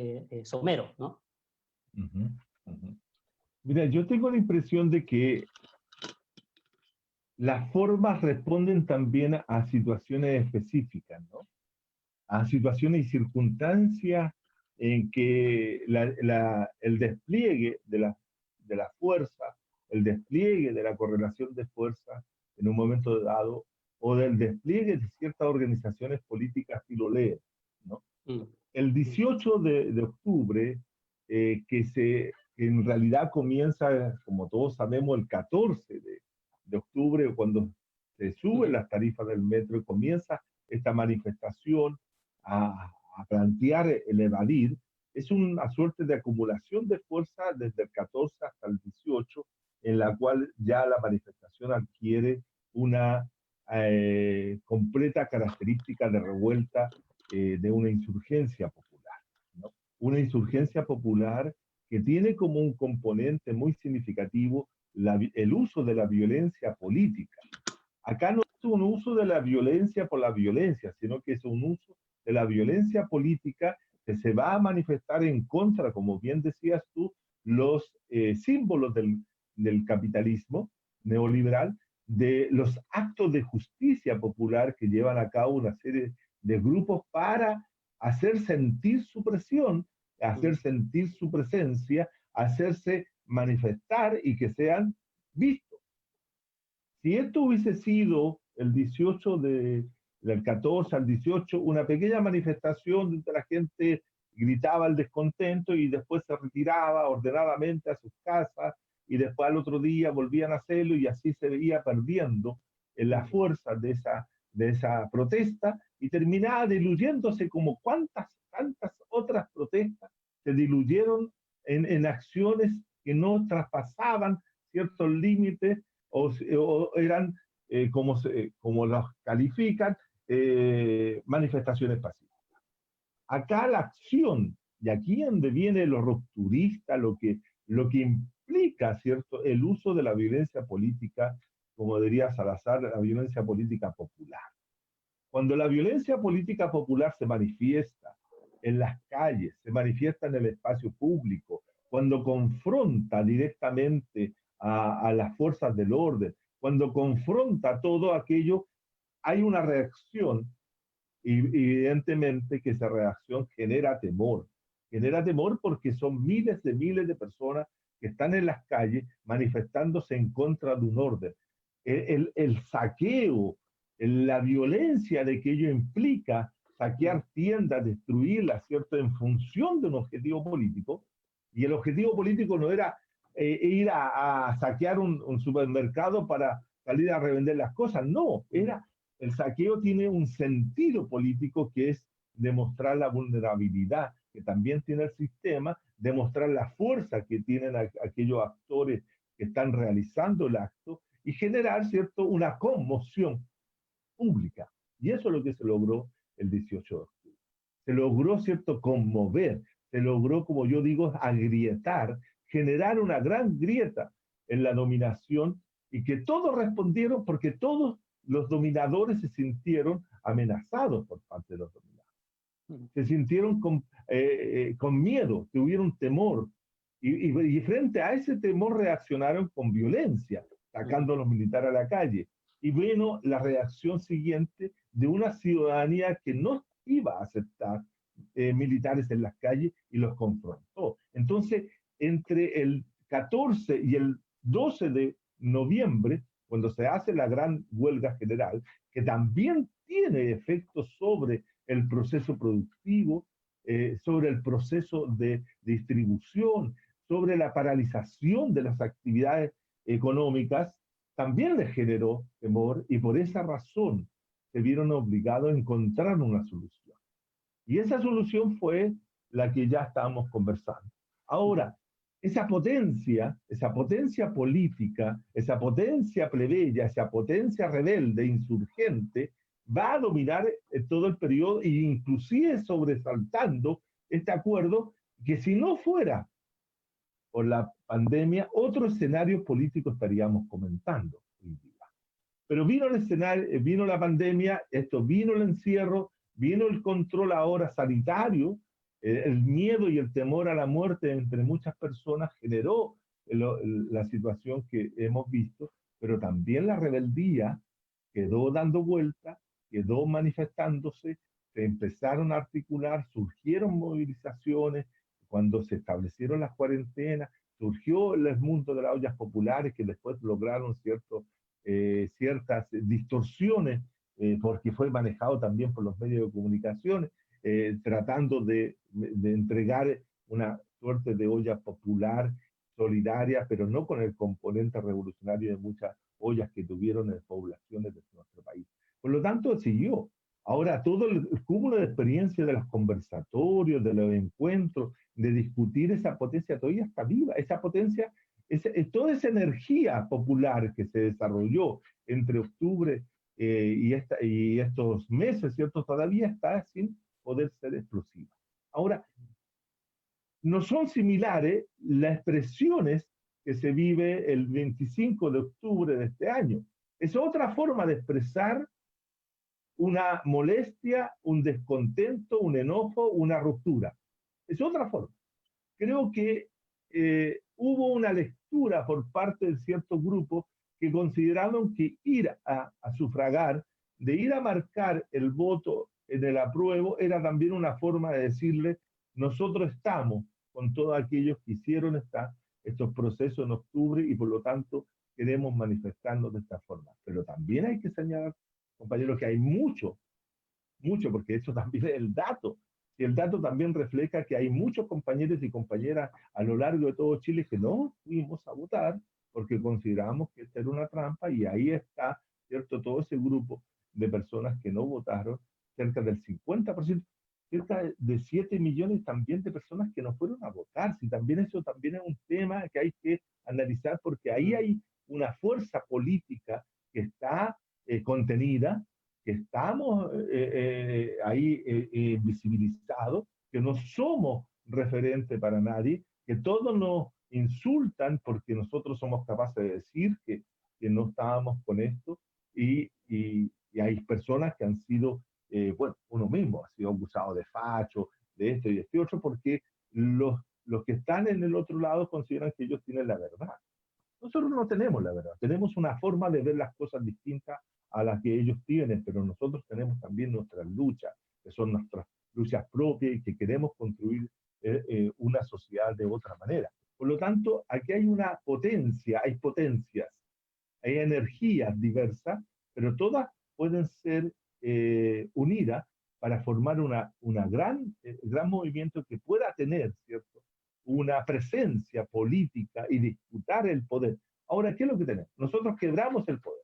somero, ¿no? Ujú. Ujú. Mira, yo tengo la impresión de que las formas responden también a situaciones específicas, ¿no? A situaciones y circunstancias en que el despliegue de la fuerza, el despliegue de la correlación de fuerza en un momento dado, o del despliegue de ciertas organizaciones políticas filoleas, ¿no? Mm, El mm, 18 de octubre, que en realidad comienza, como todos sabemos, el 14 de octubre, cuando se suben mm, las tarifas del metro y comienza esta manifestación a plantear el evadir, es una suerte de acumulación de fuerza desde el 14 hasta el 18, en la cual ya la manifestación adquiere una completa característica de revuelta de una insurgencia popular, ¿no? Una insurgencia popular que tiene como un componente muy significativo el uso de la violencia política. Acá no es un uso de la violencia por la violencia, sino que es un uso de la violencia política que se va a manifestar en contra, como bien decías tú, los símbolos del capitalismo neoliberal, de los actos de justicia popular que llevan a cabo una serie de grupos para hacer sentir su presión, hacer sentir su presencia, hacerse manifestar y que sean vistos. Si esto hubiese sido el 18 del 14 al 18, una pequeña manifestación donde la gente gritaba el descontento y después se retiraba ordenadamente a sus casas y después al otro día volvían a hacerlo y así se veía perdiendo en la fuerza de esa protesta y terminaba diluyéndose como tantas otras protestas se diluyeron en acciones que no traspasaban ciertos límites o eran, como los califican, manifestaciones pacíficas. Acá la acción, y aquí donde viene lo rupturista, lo que implica, ¿cierto?, el uso de la violencia política, como diría Salazar, la violencia política popular. Cuando la violencia política popular se manifiesta en las calles, se manifiesta en el espacio público, cuando confronta directamente a las fuerzas del orden, cuando confronta todo aquello, hay una reacción, y evidentemente que esa reacción genera temor porque son miles de personas que están en las calles manifestándose en contra de un orden. El saqueo, la violencia de que ello implica, saquear tiendas, destruirlas, ¿cierto?, en función de un objetivo político, y el objetivo político no era ir a saquear un supermercado para salir a revender las cosas, no, el saqueo tiene un sentido político que es demostrar la vulnerabilidad que también tiene el sistema, demostrar la fuerza que tienen aquellos actores que están realizando el acto y generar, ¿cierto?, una conmoción pública. Y eso es lo que se logró el 18 de octubre. Se logró, ¿cierto?, conmover, se logró, como yo digo, agrietar, generar una gran grieta en la dominación y que todos respondieron porque todos los dominadores se sintieron amenazados por parte de los dominados. Se sintieron con miedo, tuvieron temor y frente a ese temor reaccionaron con violencia, sacando a los militares a la calle. Y bueno, la reacción siguiente de una ciudadanía que no iba a aceptar militares en las calles y los confrontó. Entonces, entre el 14 y el 12 de noviembre, cuando se hace la gran huelga general, que también tiene efectos sobre el proceso productivo, sobre el proceso de distribución, sobre la paralización de las actividades económicas, también les generó temor y por esa razón se vieron obligados a encontrar una solución. Y esa solución fue la que ya estábamos conversando. Ahora, esa potencia política, esa potencia plebeya, esa potencia rebelde, insurgente, va a dominar todo el periodo e inclusive sobresaltando este acuerdo que si no fuera por la pandemia, otro escenario político estaríamos comentando hoy día. Pero vino el escenario, vino la pandemia, vino el encierro, vino el control ahora sanitario, el miedo y el temor a la muerte entre muchas personas generó la situación que hemos visto, pero también la rebeldía quedó dando vuelta, quedó manifestándose, se empezaron a articular, surgieron movilizaciones, cuando se establecieron las cuarentenas, surgió el mundo de las ollas populares que después lograron ciertas distorsiones, porque fue manejado también por los medios de comunicación, tratando de entregar una suerte de olla popular, solidaria, pero no con el componente revolucionario de muchas ollas que tuvieron en poblaciones de nuestro país. Por lo tanto, siguió. Ahora, todo el cúmulo de experiencia de los conversatorios, de los encuentros, de discutir esa potencia todavía está viva. Esa potencia, toda esa energía popular que se desarrolló entre octubre y estos meses, ¿cierto? Todavía está sin poder ser explosiva. Ahora, no son similares las expresiones que se vive el 25 de octubre de este año. Es otra forma de expresar una molestia, un descontento, un enojo, una ruptura. Es otra forma. Creo que hubo una lectura por parte de ciertos grupos que consideraron que ir a sufragar, de ir a marcar el voto en el apruebo, era también una forma de decirle, nosotros estamos con todos aquellos que hicieron estos procesos en octubre y por lo tanto queremos manifestarnos de esta forma. Pero también hay que señalar, compañeros, que hay mucho, porque eso también es el dato. Y el dato también refleja que hay muchos compañeros y compañeras a lo largo de todo Chile que no fuimos a votar porque consideramos que esta era una trampa y ahí está, ¿cierto? Todo ese grupo de personas que no votaron, cerca del 50%, cerca de 7 millones también de personas que no fueron a votar. Si también eso también es un tema que hay que analizar porque ahí hay una fuerza política que está contenida, que estamos ahí visibilizados, que no somos referente para nadie, que todos nos insultan porque nosotros somos capaces de decir que no estábamos con esto y hay personas que han sido, bueno, uno mismo ha sido acusado de facho, de esto y de este otro, porque los que están en el otro lado consideran que ellos tienen la verdad. Nosotros no tenemos la verdad, tenemos una forma de ver las cosas distintas a las que ellos tienen, pero nosotros tenemos también nuestras luchas, que son nuestras luchas propias y que queremos construir una sociedad de otra manera. Por lo tanto, aquí hay una potencia, hay potencias, hay energías diversas, pero todas pueden ser unidas para formar una gran movimiento que pueda tener, ¿cierto?, una presencia política y disputar el poder. Ahora, ¿qué es lo que tenemos? Nosotros quebramos el poder.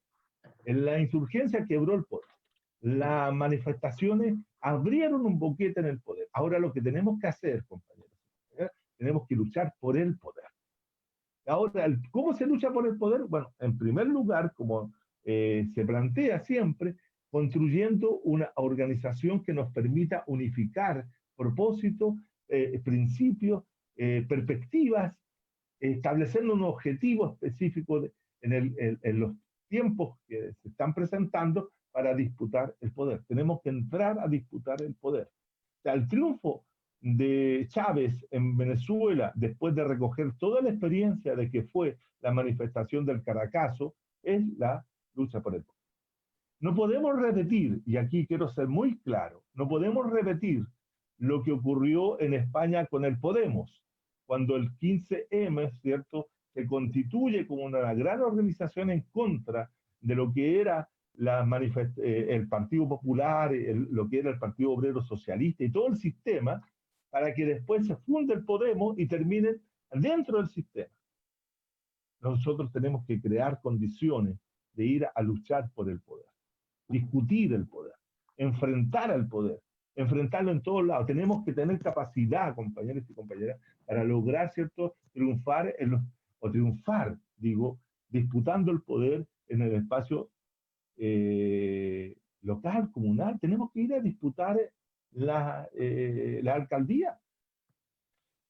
En la insurgencia quebró el poder. Las manifestaciones abrieron un boquete en el poder. Ahora lo que tenemos que hacer, compañeros, tenemos que luchar por el poder. Ahora, ¿cómo se lucha por el poder? Bueno, en primer lugar, como se plantea siempre, construyendo una organización que nos permita unificar propósitos, principios, perspectivas, estableciendo un objetivo específico en los tiempos que se están presentando para disputar el poder. Tenemos que entrar a disputar el poder. O sea, el triunfo de Chávez en Venezuela, después de recoger toda la experiencia de que fue la manifestación del Caracazo, es la lucha por el poder. No podemos repetir, y aquí quiero ser muy claro, no podemos repetir lo que ocurrió en España con el Podemos, cuando el 15M, ¿cierto?, se constituye como una gran organización en contra de lo que era el Partido Popular, lo que era el Partido Obrero Socialista y todo el sistema, para que después se funde el Podemos y terminen dentro del sistema. Nosotros tenemos que crear condiciones de ir a luchar por el poder, discutir el poder, enfrentar al poder, enfrentarlo en todos lados. Tenemos que tener capacidad, compañeros y compañeras, para lograr, ¿cierto?, triunfar, disputando el poder en el espacio local, comunal. Tenemos que ir a disputar la alcaldía.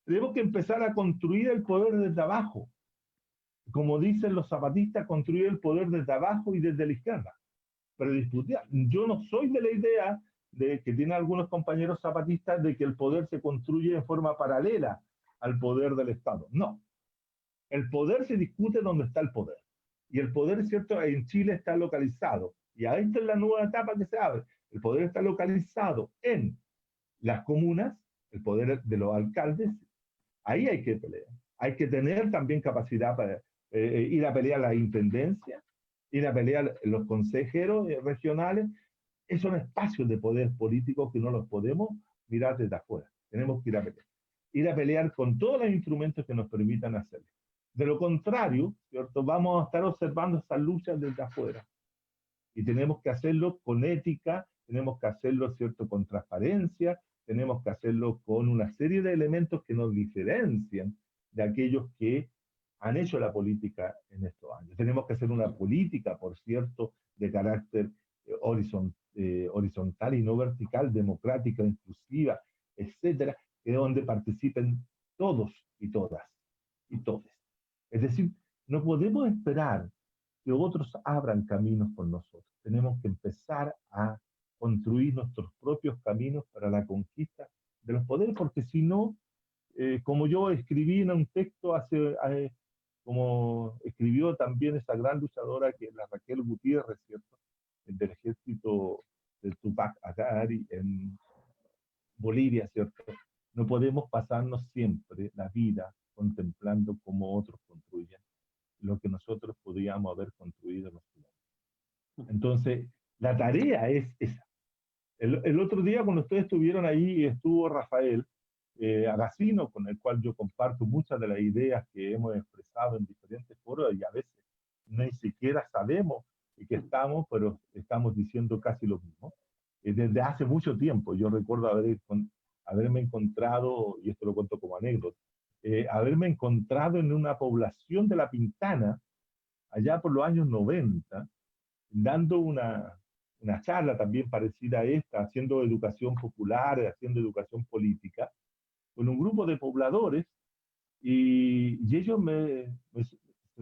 Tenemos que empezar a construir el poder desde abajo. Como dicen los zapatistas, construir el poder desde abajo y desde la izquierda. Pero disputar. Yo no soy de la idea de que tienen algunos compañeros zapatistas de que el poder se construye en forma paralela al poder del Estado. No. El poder se discute donde está el poder. Y el poder, ¿cierto?, en Chile está localizado. Y ahí está la nueva etapa que se abre. El poder está localizado en las comunas, el poder de los alcaldes. Ahí hay que pelear. Hay que tener también capacidad para ir a pelear la intendencia, ir a pelear los consejeros regionales. Esos son espacios de poder político que no los podemos mirar desde afuera. Tenemos que ir a pelear. Ir a pelear con todos los instrumentos que nos permitan hacerlo. De lo contrario, ¿cierto?, vamos a estar observando estas luchas desde afuera. Y tenemos que hacerlo con ética, tenemos que hacerlo, ¿cierto?, con transparencia, tenemos que hacerlo con una serie de elementos que nos diferencian de aquellos que han hecho la política en estos años. Tenemos que hacer una política, por cierto, de carácter horizontal y no vertical, democrática, inclusiva, etcétera, que es donde participen todos y todas y todes. Es decir, no podemos esperar que otros abran caminos por nosotros. Tenemos que empezar a construir nuestros propios caminos para la conquista de los poderes, porque si no, como yo escribí en un texto como escribió también esa gran luchadora que es la Raquel Gutiérrez, ¿cierto? Del ejército de Tupac Amaru en Bolivia, ¿cierto? No podemos pasarnos siempre la vida contemplando cómo otros construyen lo que nosotros podríamos haber construido nosotros. Entonces, la tarea es esa. El otro día, cuando ustedes estuvieron ahí, estuvo Rafael Agacino, con el cual yo comparto muchas de las ideas que hemos expresado en diferentes foros, y a veces ni siquiera sabemos en qué estamos, pero estamos diciendo casi lo mismo. Desde hace mucho tiempo, yo recuerdo haberme encontrado, y esto lo cuento como anécdota, haberme encontrado en una población de La Pintana, allá por los años 90, dando una charla también parecida a esta, haciendo educación popular, haciendo educación política, con un grupo de pobladores, y ellos me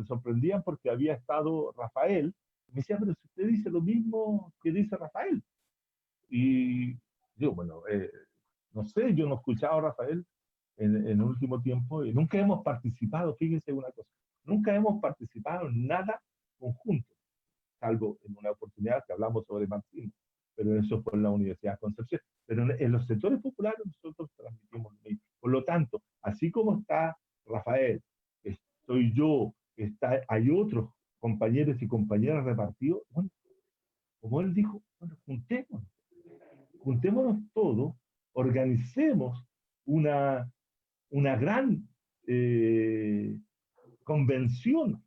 sorprendían porque había estado Rafael, me decía, pero si usted dice lo mismo que dice Rafael. Y yo, bueno, no sé, yo no he escuchado a Rafael en el último tiempo, y nunca hemos participado, fíjense una cosa, nunca hemos participado en nada conjunto, salvo en una oportunidad que hablamos sobre marxismo, pero eso fue en la Universidad de Concepción. Pero en los sectores populares nosotros transmitimos lo mismo. Por lo tanto, así como está Rafael, estoy yo, hay otros compañeros y compañeras repartidos, bueno, como él dijo, bueno, juntémonos todos, organicemos una gran convención,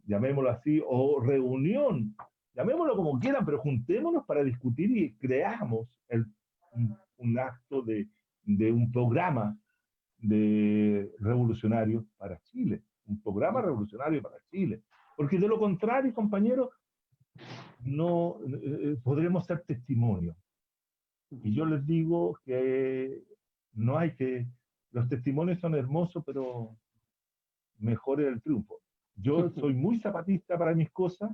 llamémoslo así, o reunión, llamémoslo como quieran, pero juntémonos para discutir y creamos un acto de un programa revolucionario para Chile, un programa revolucionario para Chile. Porque de lo contrario, compañeros, no podremos ser testimonio. Y yo les digo que no hay que, los testimonios son hermosos, pero mejor es el triunfo. Yo soy muy zapatista para mis cosas,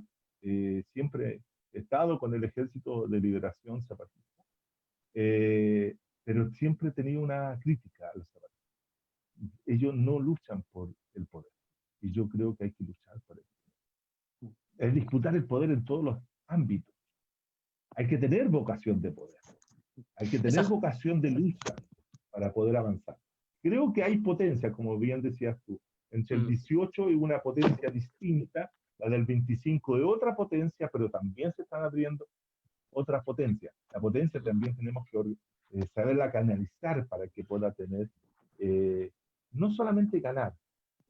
siempre he estado con el Ejército de Liberación Zapatista, pero siempre he tenido una crítica a los zapatistas. Ellos no luchan por el poder, y yo creo que hay que luchar por él. Es disputar el poder en todos los ámbitos. Hay que tener vocación de poder, hay que tener vocación de lucha para poder avanzar. Creo que hay potencia, como bien decías tú, entre el 18 y una potencia distinta, la del 25 de otra potencia, pero también se están abriendo otras potencias. La potencia también tenemos que saberla canalizar para que pueda tener, no solamente ganar,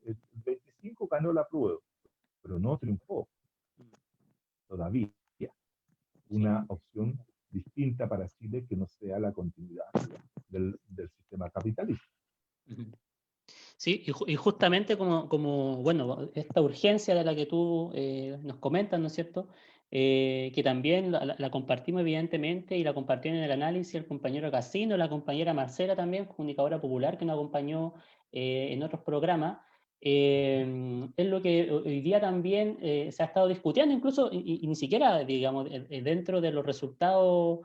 el 25 ganó la prueba, pero no triunfó todavía. Una opción distinta para Chile que no sea la continuidad del sistema capitalista. Sí, y justamente bueno, esta urgencia de la que tú nos comentas, ¿no es cierto? Que también la compartimos evidentemente, y la compartió en el análisis el compañero Casino, la compañera Marcela también, comunicadora popular que nos acompañó en otros programas. Es lo que hoy día también se ha estado discutiendo, incluso, y ni siquiera, digamos, dentro de los resultados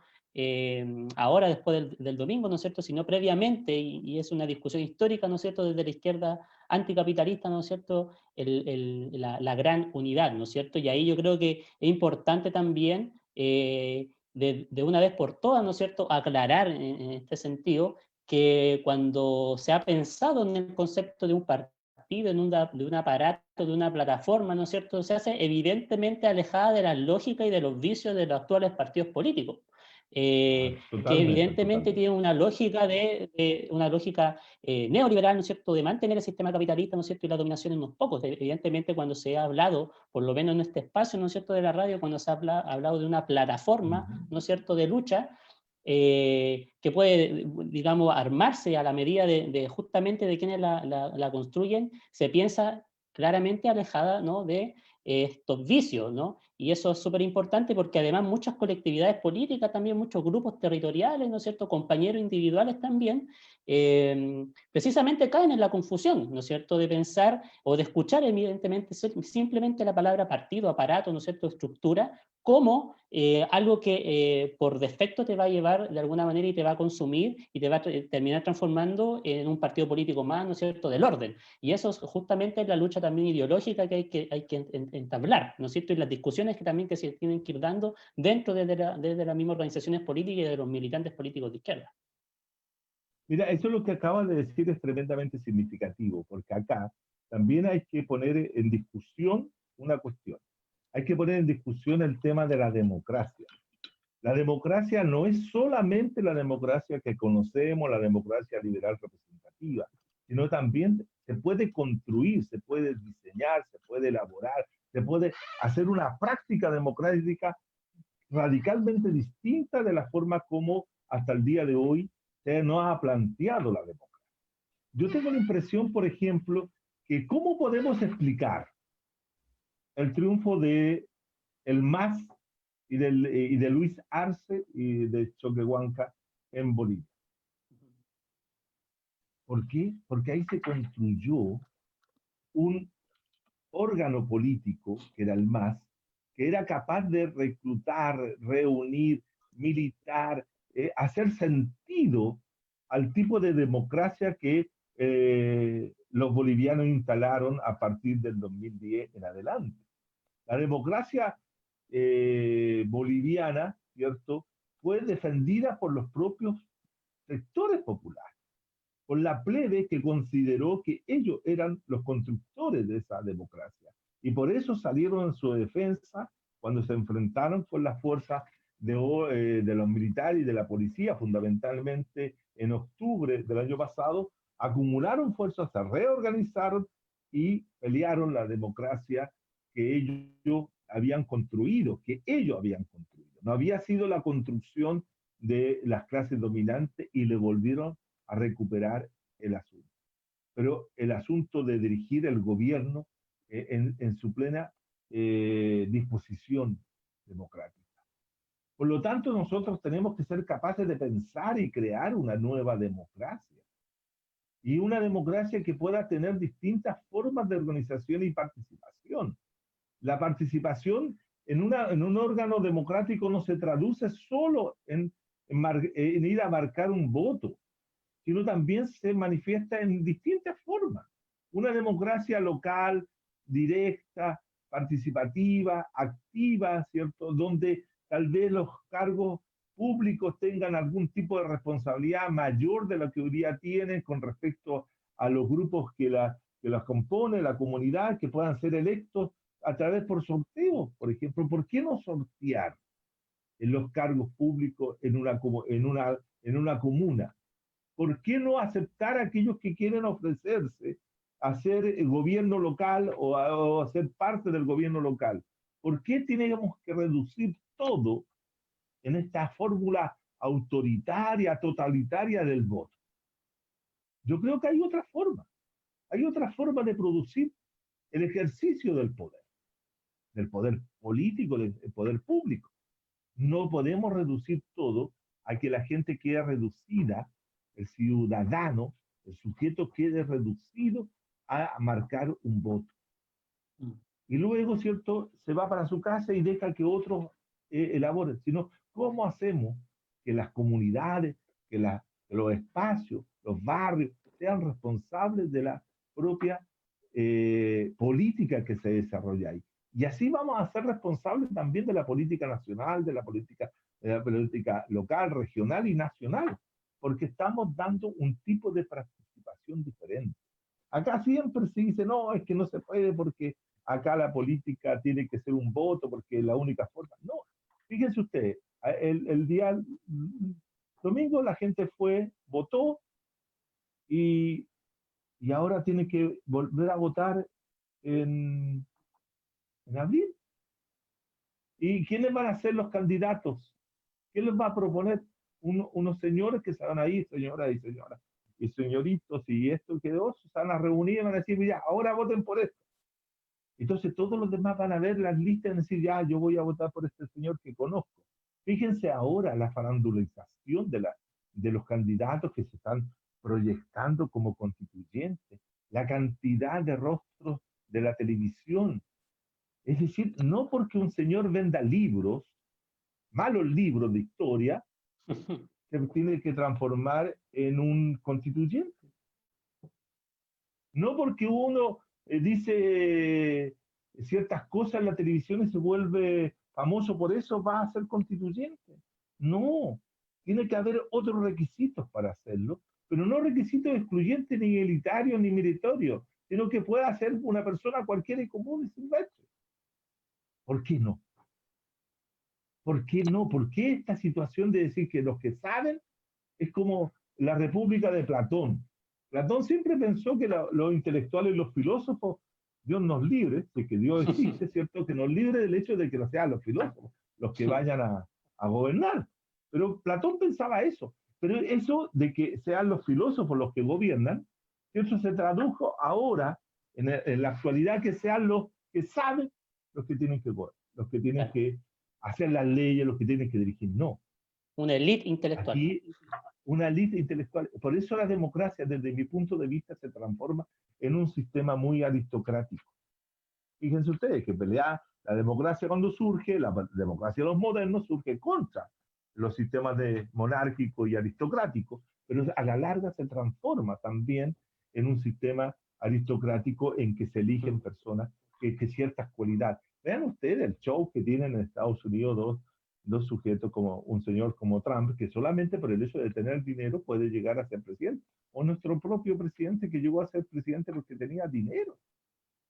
ahora después del domingo, ¿no es cierto?, sino previamente, y es una discusión histórica, ¿no es cierto?, desde la izquierda anticapitalista, ¿no es cierto?, la gran unidad, ¿no es cierto?, y ahí yo creo que es importante también, de una vez por todas, ¿no es cierto?, aclarar en este sentido, que cuando se ha pensado en el concepto de un partido, de un aparato, de una plataforma, ¿no es cierto?, se hace evidentemente alejada de la lógica y de los vicios de los actuales partidos políticos. Que evidentemente tiene una lógica neoliberal, ¿no es cierto?, de mantener el sistema capitalista, ¿no es cierto?, y la dominación en unos pocos. Evidentemente, cuando se ha hablado, por lo menos en este espacio, ¿no es cierto?, de la radio, cuando se ha hablado de una plataforma, ¿no es cierto?, de lucha, que puede, digamos, armarse a la medida de justamente de quienes la construyen, se piensa claramente alejada, ¿no?, de estos vicios, ¿no? Y eso es súper importante porque además muchas colectividades políticas, también muchos grupos territoriales, ¿no es cierto?, compañeros individuales también, precisamente caen en la confusión, ¿no es cierto?, de pensar o de escuchar evidentemente simplemente la palabra partido, aparato, ¿no es cierto?, estructura, como algo que por defecto te va a llevar de alguna manera y te va a consumir y te va a terminar transformando en un partido político más, ¿no es cierto?, del orden. Y eso es justamente la lucha también ideológica que hay que entablar, ¿no es cierto?, y las discusiones que también que se tienen que ir dando dentro desde las mismas organizaciones políticas y de los militantes políticos de izquierda. Mira, eso es lo que acabas de decir es tremendamente significativo, porque acá también hay que poner en discusión una cuestión. Hay que poner en discusión el tema de la democracia. La democracia no es solamente la democracia que conocemos, la democracia liberal representativa, sino también se puede construir, se puede diseñar, se puede elaborar, se puede hacer una práctica democrática radicalmente distinta de la forma como hasta el día de hoy se nos ha planteado la democracia. Yo tengo la impresión, por ejemplo, que cómo podemos explicar el triunfo de el MAS y de Luis Arce y de Choquehuanca en Bolivia. ¿Por qué? Porque ahí se construyó un órgano político, que era el MAS, que era capaz de reclutar, reunir, militar, hacer sentido al tipo de democracia que los bolivianos instalaron a partir del 2010 en adelante. La democracia boliviana, ¿cierto?, fue defendida por los propios sectores populares, por la plebe que consideró que ellos eran los constructores de esa democracia. Y por eso salieron en su defensa cuando se enfrentaron con las fuerzas de los militares y de la policía, fundamentalmente en octubre del año pasado, acumularon fuerzas, se reorganizaron y pelearon la democracia que ellos habían construido, que ellos habían construido. No había sido la construcción de las clases dominantes y le volvieron a recuperar el asunto. Pero el asunto de dirigir el gobierno en su plena disposición democrática. Por lo tanto, nosotros tenemos que ser capaces de pensar y crear una nueva democracia. Y una democracia que pueda tener distintas formas de organización y participación. La participación en un órgano democrático no se traduce solo en ir a marcar un voto, sino también se manifiesta en distintas formas. Una democracia local, directa, participativa, activa, ¿cierto? Donde tal vez los cargos públicos tengan algún tipo de responsabilidad mayor de lo que hoy día tienen con respecto a los grupos que las componen, la comunidad, que puedan ser electos a través por sorteo, por ejemplo. ¿Por qué no sortear en los cargos públicos en una comuna? ¿Por qué no aceptar a aquellos que quieren ofrecerse a ser el gobierno local o a ser parte del gobierno local? ¿Por qué tenemos que reducir todo en esta fórmula autoritaria, totalitaria del voto? Yo creo que hay otra forma de producir el ejercicio del poder político, del poder público. No podemos reducir todo a que la gente quede reducida, el ciudadano, el sujeto quede reducido a marcar un voto. Y luego, ¿cierto?, se va para su casa y deja que otros elaboren. Sino, ¿cómo hacemos que las comunidades, que los espacios, los barrios, sean responsables de la propia política que se desarrolla ahí? Y así vamos a ser responsables también de la política nacional, de la política local, regional y nacional, porque estamos dando un tipo de participación diferente. Acá siempre se dice, no, es que no se puede porque acá la política tiene que ser un voto, porque es la única forma. No, fíjense ustedes, el día domingo la gente fue, votó y, y ahora tiene que volver a votar en, en abril. ¿Y quiénes van a ser los candidatos? ¿Quién les va a proponer? Unos señores que estaban ahí, señoras y señoras, y señoritos, y esto quedó, se van a reunir y van a decir, mira, ahora voten por esto. Entonces todos los demás van a ver las listas y decir, ya, yo voy a votar por este señor que conozco. Fíjense ahora la farandulización de los candidatos que se están proyectando como constituyentes, la cantidad de rostros de la televisión. Es decir, no porque un señor venda libros, malos libros de historia, se tiene que transformar en un constituyente. No porque uno dice ciertas cosas en la televisión y se vuelve famoso por eso, va a ser constituyente. No, tiene que haber otros requisitos para hacerlo, pero no requisitos excluyentes, ni elitarios, ni meritorios, sino que pueda ser una persona cualquiera y común y silvestre. ¿Por qué no? ¿Por qué no? ¿Por qué esta situación de decir que los que saben es como la República de Platón? Platón siempre pensó que los intelectuales y los filósofos, Dios nos libre, de que Dios existe, ¿cierto? Que nos libre del hecho de que no sean los filósofos los que vayan a gobernar. Pero Platón pensaba eso. Pero eso de que sean los filósofos los que gobiernan, eso se tradujo ahora, en la actualidad, que sean los que saben los que tienen que gobernar, los que tienen que hacer las leyes, los que tienen que dirigir. No. Una élite intelectual. Aquí, una élite intelectual. Por eso la democracia, desde mi punto de vista, se transforma en un sistema muy aristocrático. Fíjense ustedes que pelea la democracia cuando surge, la democracia de los modernos surge contra los sistemas monárquicos y aristocráticos, pero a la larga se transforma también en un sistema aristocrático en que se eligen personas que ciertas cualidades. Vean ustedes el show que tienen en Estados Unidos dos sujetos, como un señor como Trump, que solamente por el hecho de tener dinero puede llegar a ser presidente. O nuestro propio presidente, que llegó a ser presidente porque tenía dinero.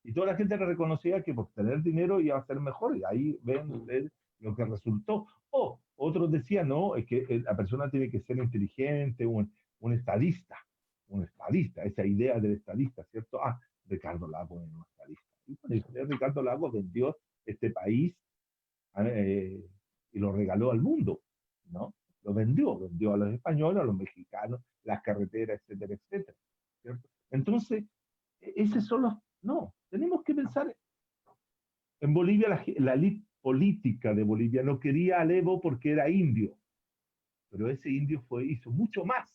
Y toda la gente le reconocía que por tener dinero iba a ser mejor. Y ahí ven ustedes lo que resultó. O otros decían, no, es que la persona tiene que ser inteligente, un estadista. Un estadista, esa idea del estadista, ¿cierto? Ah, Ricardo Lagos es un estadista. Y Ricardo Lagos vendió este país y lo regaló al mundo, ¿no? Lo vendió a los españoles, a los mexicanos, las carreteras, etcétera, etcétera, ¿cierto? Entonces, ese son los... No, tenemos que pensar en Bolivia, la élite política de Bolivia no quería a Evo porque era indio, pero ese indio hizo mucho más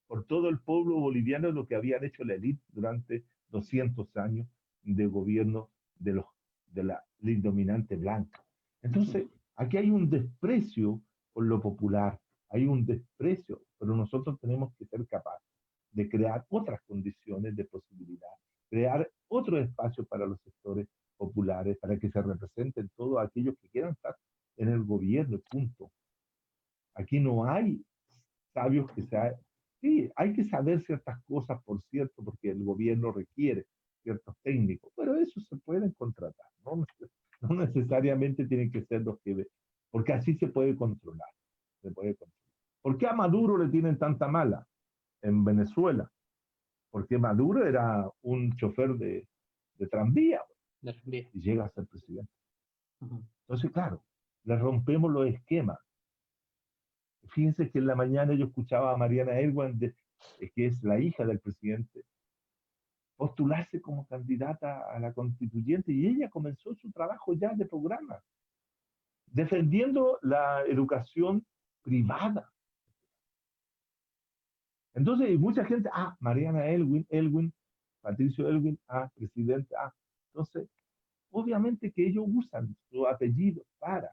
por todo el pueblo boliviano de lo que habían hecho la élite durante 200 años de gobierno de la élite dominante blanca. Entonces, aquí hay un desprecio por lo popular, hay un desprecio, pero nosotros tenemos que ser capaces de crear otras condiciones de posibilidad, crear otro espacio para los sectores populares, para que se representen todos aquellos que quieran estar en el gobierno, punto. Aquí no hay sabios que sean... Sí, hay que saber ciertas cosas, por cierto, porque el gobierno requiere ciertos técnicos, pero eso se pueden contratar, ¿no? No necesariamente tienen que ser los que... Porque así se puede controlar. Se puede controlar. ¿Por qué a Maduro le tienen tanta mala en Venezuela? Porque Maduro era un chofer de tranvía y llega a ser presidente. Entonces, claro, le rompemos los esquemas. Fíjense que en la mañana yo escuchaba a Mariana Elwin, que es la hija del presidente, postularse como candidata a la constituyente, y ella comenzó su trabajo ya de programa, defendiendo la educación privada. Entonces, mucha gente, Mariana Elwin, Patricio Elwin, presidente, entonces, obviamente que ellos usan su apellido para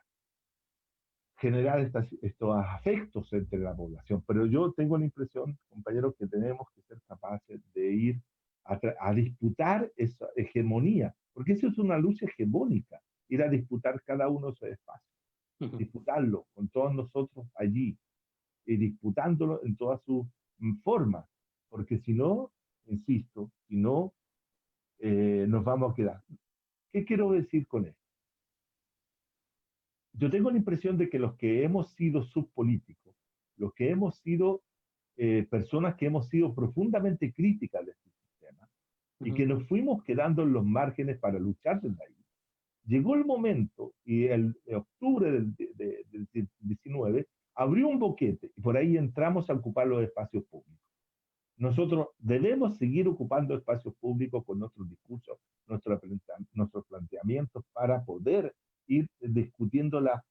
generar estos afectos entre la población. Pero yo tengo la impresión, compañeros, que tenemos que ser capaces de ir a disputar esa hegemonía, porque eso es una lucha hegemónica, ir a disputar cada uno de esos espacios, disputarlo con todos nosotros allí, y disputándolo en todas sus formas, porque si no, insisto, si no, nos vamos a quedar. ¿Qué quiero decir con esto? Yo tengo la impresión de que los que hemos sido subpolíticos, los que hemos sido personas que hemos sido profundamente críticas de este sistema y que nos fuimos quedando en los márgenes para luchar desde ahí, llegó el momento, y el octubre del 19 abrió un boquete y por ahí entramos a ocupar los espacios públicos. Nosotros debemos seguir ocupando espacios públicos con nuestros discursos, nuestros acercamientos para poder ir discutiendo la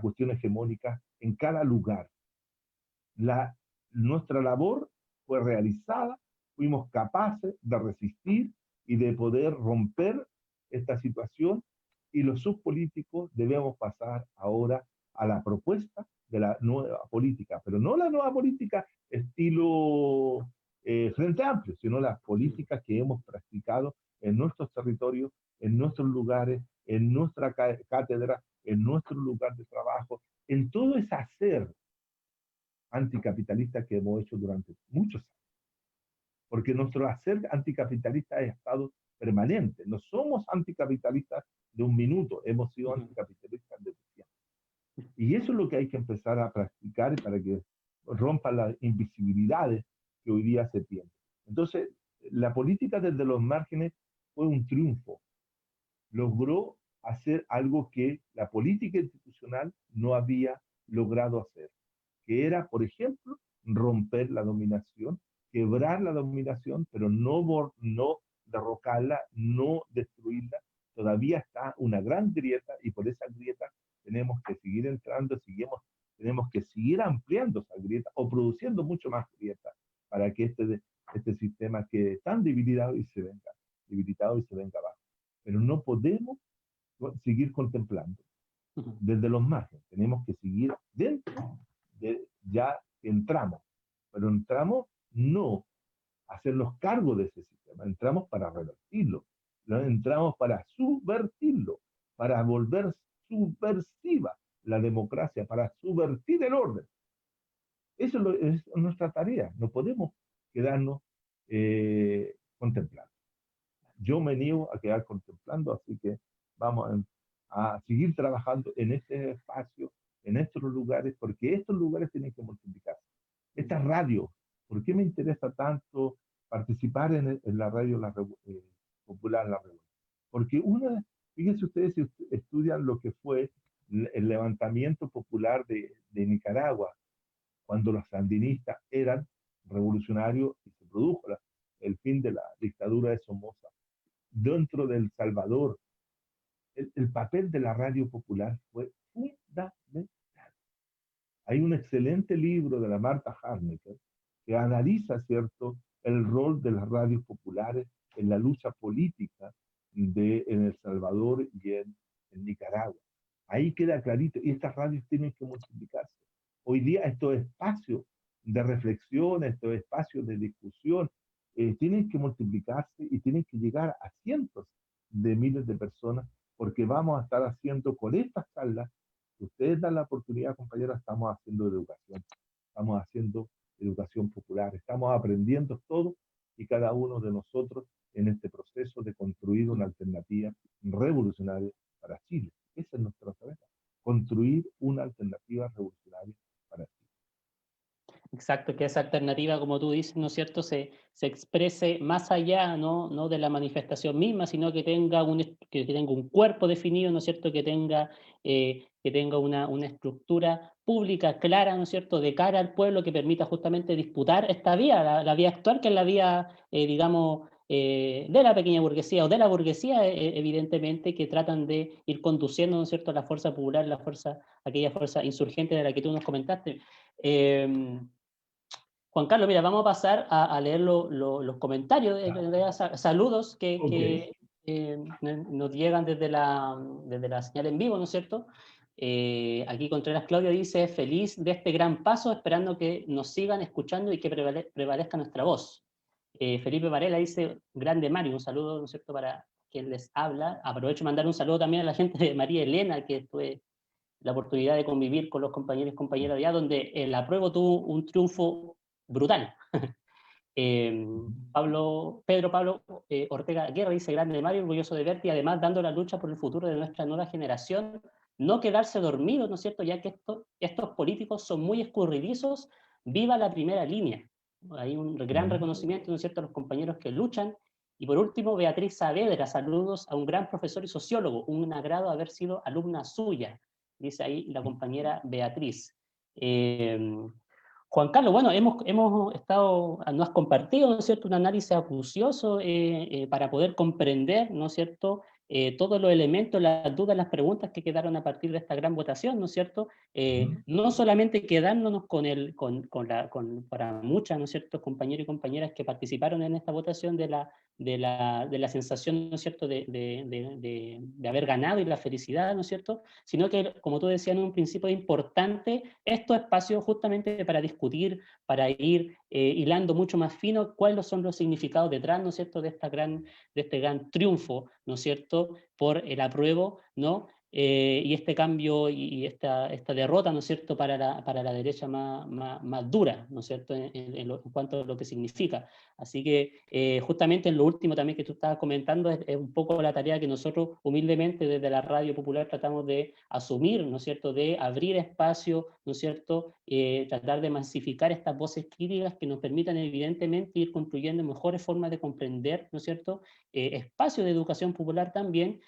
cuestión hegemónica en cada lugar. Nuestra labor fue realizada, fuimos capaces de resistir y de poder romper esta situación, y los subpolíticos debemos pasar ahora a la propuesta de la nueva política, pero no la nueva política estilo Frente Amplio, sino las políticas que hemos practicado en nuestros territorios, en nuestros lugares, en nuestra cátedra, en nuestro lugar de trabajo, en todo ese hacer anticapitalista que hemos hecho durante muchos años. Porque nuestro hacer anticapitalista ha estado permanente. No somos anticapitalistas de un minuto, hemos sido anticapitalistas de tiempo. Y eso es lo que hay que empezar a practicar para que rompan las invisibilidades que hoy día se tienen. Entonces, la política desde los márgenes fue un triunfo. Logró hacer algo que la política institucional no había logrado hacer, que era, por ejemplo, romper la dominación, quebrar la dominación, pero no derrocarla, no destruirla. Todavía está una gran grieta, y por esa grieta tenemos que seguir entrando, tenemos que seguir ampliando esa grieta o produciendo mucho más grieta para que este sistema quede tan debilitado y se venga abajo. Pero no podemos seguir contemplando desde los márgenes. Tenemos que seguir dentro ya entramos, pero entramos no a hacernos cargo de ese sistema, entramos para revertirlo, entramos para subvertirlo, para volver subversiva la democracia, para subvertir el orden. Eso es nuestra tarea, no podemos quedarnos contemplando. Yo me niego a quedar contemplando, así que vamos a seguir trabajando en este espacio, en estos lugares, porque estos lugares tienen que multiplicarse. Esta radio, ¿por qué me interesa tanto participar en la radio popular, la revuelta? Porque fíjense ustedes si estudian lo que fue el levantamiento popular de Nicaragua, cuando los sandinistas eran revolucionarios y se produjo el fin de la dictadura de Somoza. Dentro de El Salvador, el papel de la radio popular fue fundamental. Hay un excelente libro de la Marta Harnecker que analiza, ¿cierto?, el rol de las radios populares en la lucha política en El Salvador y en Nicaragua. Ahí queda clarito, y estas radios tienen que multiplicarse. Hoy día estos espacios de reflexión, estos espacios de discusión, tienen que multiplicarse y tienen que llegar a cientos de miles de personas, porque vamos a estar haciendo con estas charlas, si ustedes dan la oportunidad, compañeros, estamos haciendo educación popular, estamos aprendiendo todos y cada uno de nosotros en este proceso de construir una alternativa revolucionaria para Chile. Esa es nuestra tarea, construir una alternativa revolucionaria para Chile. Exacto, que esa alternativa, como tú dices, ¿no es cierto?, se exprese más allá, no de la manifestación misma, sino que tenga un cuerpo definido, ¿no es cierto?, que tenga una estructura pública clara, ¿no es cierto?, de cara al pueblo, que permita justamente disputar esta vía, la vía actual, que es la vía, digamos, de la pequeña burguesía o de la burguesía, evidentemente, que tratan de ir conduciendo, ¿no es cierto?, la fuerza popular, aquella fuerza insurgente de la que tú nos comentaste. Juan Carlos, mira, vamos a pasar a leer los comentarios, saludos que nos llegan desde la señal en vivo, ¿no es cierto? Aquí Contreras Claudio dice: feliz de este gran paso, esperando que nos sigan escuchando y que prevalezca nuestra voz. Felipe Varela dice: grande Mario, un saludo, ¿no es cierto?, para quien les habla. Aprovecho de mandar un saludo también a la gente de María Elena, que tuve la oportunidad de convivir con los compañeros y compañeras allá, donde el apruebo tuvo un triunfo brutal. Pedro Pablo Ortega Guerra dice: grande Mario, orgulloso de verte, y además dando la lucha por el futuro de nuestra nueva generación, no quedarse dormido, ¿no es cierto?, ya que estos políticos son muy escurridizos. Viva la primera línea. Hay un gran reconocimiento, ¿no es cierto?, a los compañeros que luchan. Y por último, Beatriz Saavedra: saludos a un gran profesor y sociólogo, un agrado haber sido alumna suya, dice ahí la compañera Beatriz. Juan Carlos, bueno, hemos estado, nos has compartido, ¿no es cierto?, un análisis acucioso para poder comprender, ¿no es cierto?, todos los elementos, las dudas, las preguntas que quedaron a partir de esta gran votación, ¿no es cierto? No solamente quedándonos para muchas, ¿no es cierto?, compañeros y compañeras que participaron en esta votación de la sensación, ¿no es cierto?, de haber ganado y la felicidad, ¿no es cierto?, sino que, como tú decías en un principio, es importante estos espacios justamente para discutir, para ir hilando mucho más fino cuáles son los significados detrás, ¿no es cierto?, de este gran triunfo, ¿no es cierto?, por el apruebo, ¿no? Y este cambio y esta derrota, ¿no es cierto?, para la derecha más dura, ¿no es cierto?, en cuanto a lo que significa. Así que justamente en lo último también que tú estabas comentando es un poco la tarea que nosotros humildemente desde la Radio Popular tratamos de asumir, ¿no es cierto?, de abrir espacio, ¿no es cierto?, tratar de masificar estas voces críticas que nos permitan evidentemente ir construyendo mejores formas de comprender, ¿no es cierto?, espacio de educación popular también,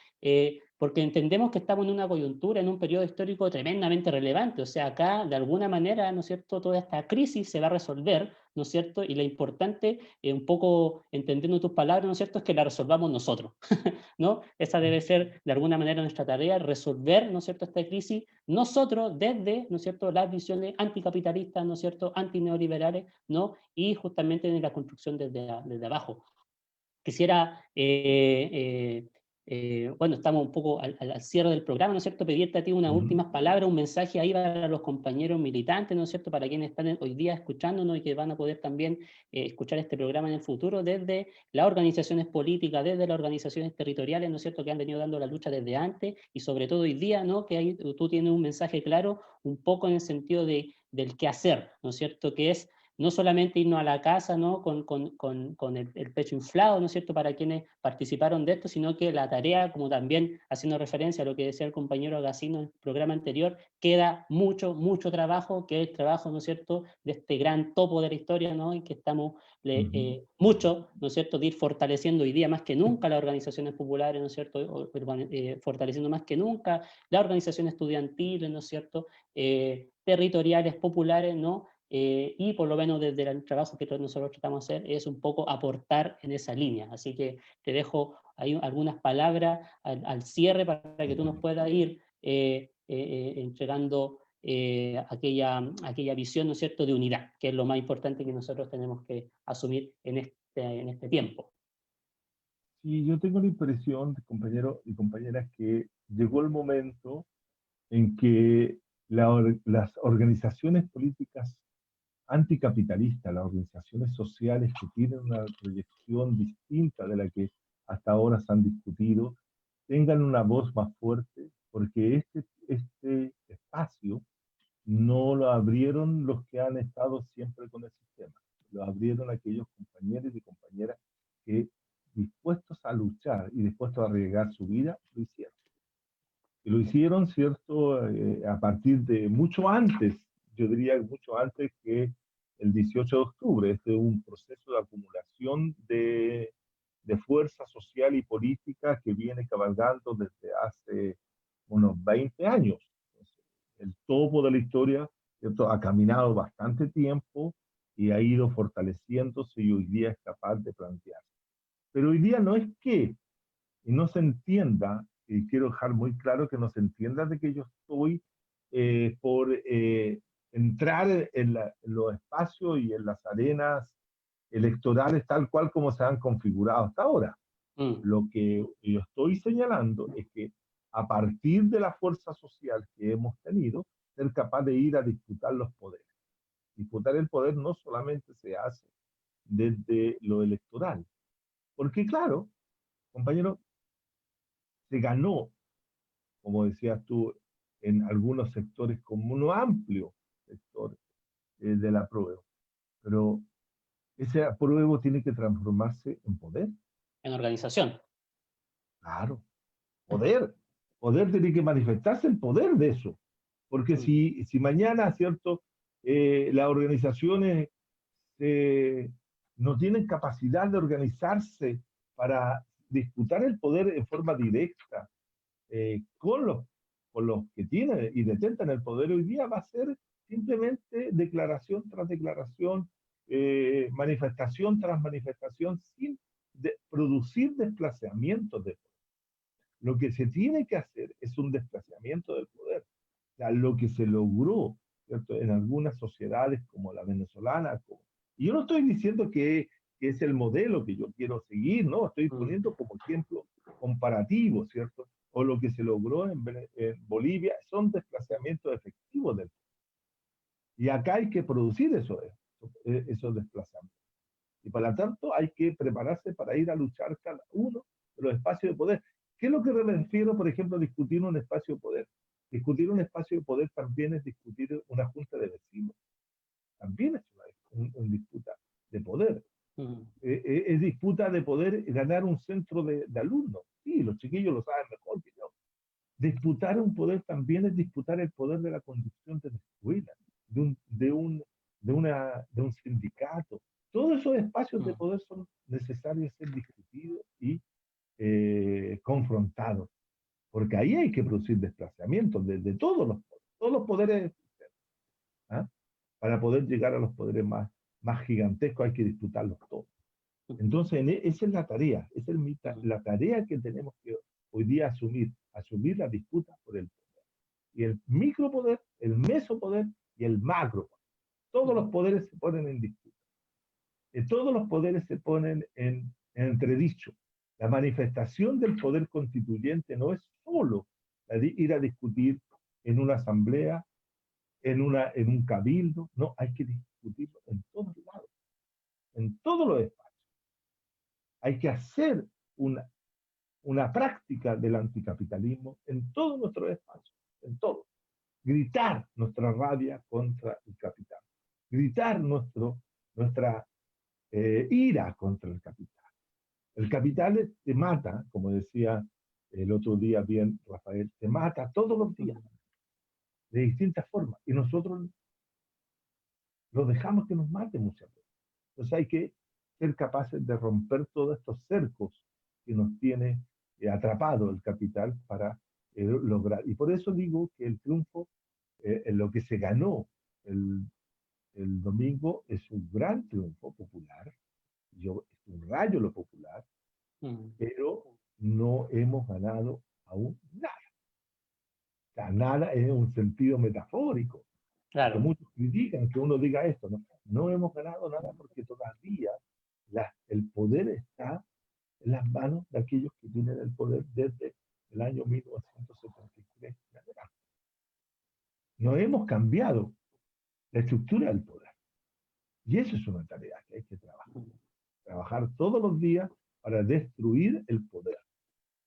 porque entendemos que estamos en una coyuntura, en un periodo histórico tremendamente relevante. O sea, acá, de alguna manera, ¿no es cierto?, toda esta crisis se va a resolver, ¿no es cierto? Y lo importante, un poco entendiendo tus palabras, ¿no es cierto?, es que la resolvamos nosotros, ¿no? Esa debe ser, de alguna manera, nuestra tarea, resolver, ¿no es cierto?, esta crisis, nosotros desde, ¿no es cierto?, las visiones anticapitalistas, ¿no es cierto?, antineoliberales, ¿no? Y justamente en la construcción desde abajo. Quisiera, bueno, estamos un poco al cierre del programa, ¿no es cierto?, pedirte a ti unas últimas palabras, un mensaje ahí para los compañeros militantes, ¿no es cierto?, para quienes están hoy día escuchándonos y que van a poder también escuchar este programa en el futuro desde las organizaciones políticas, desde las organizaciones territoriales, ¿no es cierto?, que han venido dando la lucha desde antes y sobre todo hoy día, ¿no?, que ahí tú tienes un mensaje claro, un poco en el sentido del qué hacer, ¿no es cierto?, que es no solamente irnos a la casa, ¿no?, con el pecho inflado, ¿no es cierto?, para quienes participaron de esto, sino que la tarea, como también haciendo referencia a lo que decía el compañero Agacino en el programa anterior, queda mucho, mucho trabajo, que es el trabajo, ¿no es cierto?, de este gran topo de la historia, ¿no?, y que estamos mucho, ¿no es cierto?, de ir fortaleciendo hoy día más que nunca las organizaciones populares, ¿no es cierto?, fortaleciendo más que nunca las organizaciones estudiantiles, ¿no es cierto?, territoriales, populares, ¿no?, y por lo menos desde el trabajo que nosotros tratamos de hacer es un poco aportar en esa línea. Así que te dejo ahí algunas palabras al cierre para que tú nos puedas ir entregando aquella visión, ¿no es cierto?, de unidad, que es lo más importante que nosotros tenemos que asumir en este tiempo. Sí, yo tengo la impresión, compañeros y compañeras, que llegó el momento en que las organizaciones políticas anticapitalistas, las organizaciones sociales que tienen una proyección distinta de la que hasta ahora se han discutido, tengan una voz más fuerte, porque este espacio no lo abrieron los que han estado siempre con el sistema, lo abrieron aquellos compañeros y compañeras que, dispuestos a luchar y dispuestos a arriesgar su vida, lo hicieron. Y lo hicieron, ¿cierto?, a partir de mucho antes, yo diría mucho antes que el 18 de octubre. Este es un proceso de acumulación de fuerza social y política que viene cabalgando desde hace unos 20 años. Entonces, el topo de la historia, ¿cierto?, ha caminado bastante tiempo y ha ido fortaleciéndose y hoy día es capaz de plantearse. Pero hoy día no es que y no se entienda, y quiero dejar muy claro que no se entienda de que yo estoy por entrar en los espacios y en las arenas electorales tal cual como se han configurado hasta ahora. Mm. Lo que yo estoy señalando es que a partir de la fuerza social que hemos tenido, ser capaz de ir a disputar los poderes. Disputar el poder no solamente se hace desde lo electoral, porque claro, compañero, se ganó, como decías tú, en algunos sectores como un amplio sector del apruebo. Pero ese apruebo tiene que transformarse en poder. En organización. Claro, poder. Poder tiene que manifestarse el poder de eso. Porque Mm. si mañana, ¿cierto?, las organizaciones no tienen capacidad de organizarse para disputar el poder en forma directa, con los que tienen y detentan el poder hoy día, va a ser simplemente declaración tras declaración, manifestación tras manifestación, sin producir desplazamientos de poder. Lo que se tiene que hacer es un desplazamiento del poder. O sea, lo que se logró, ¿cierto?, en algunas sociedades como la venezolana. Y yo no estoy diciendo que es el modelo que yo quiero seguir, no, estoy poniendo como ejemplo comparativo, ¿cierto? O lo que se logró en Bolivia son desplazamientos efectivos del poder. Y acá hay que producir esos desplazamientos. Y por lo tanto hay que prepararse para ir a luchar cada uno de los espacios de poder. ¿Qué es lo que me refiero, por ejemplo, a discutir un espacio de poder? Discutir un espacio de poder también es discutir una junta de vecinos. También es una disputa de poder. Es disputa de poder ganar un centro de alumnos. Sí, los chiquillos lo saben mejor que yo. Disputar un poder también es disputar el poder de la conducción de la escuela, de un sindicato. Todos esos espacios de poder son necesarios ser discutidos y confrontados, porque ahí hay que producir desplazamientos de todos los poderes, ¿ah? Para poder llegar a los poderes más gigantescos hay que disputarlos todos. Entonces, esa es la tarea, esa es la tarea que tenemos que hoy día asumir la disputa por el poder. Y el micropoder, el mesopoder y el macropoder. Todos los poderes se ponen en disputa. Todos los poderes se ponen en entredicho. La manifestación del poder constituyente no es solo ir a discutir en una asamblea, en un cabildo, no, hay que discutirlo en todos lados, en todos los espacios. Hay que hacer una práctica del anticapitalismo en todos nuestros espacios, en todo. Gritar nuestra rabia contra el capital, gritar nuestra ira contra el capital. El capital te mata, como decía el otro día bien Rafael, te mata todos los días, de distintas formas, y nosotros lo dejamos que nos mate muchas veces. Entonces hay que ser capaces de romper todos estos cercos que nos tiene atrapado el capital para lograr. Y por eso digo que el triunfo, en lo que se ganó el domingo, es un gran triunfo popular. Yo subrayo lo popular, pero no hemos ganado aún nada. O sea, nada en un sentido metafórico. Claro. Porque muchos critican que uno diga esto. No hemos ganado nada porque todavía el poder está en las manos de aquellos que tienen el poder desde el año 1973. No hemos cambiado la estructura del poder. Y eso es una tarea que hay que trabajar. Trabajar todos los días para destruir el poder.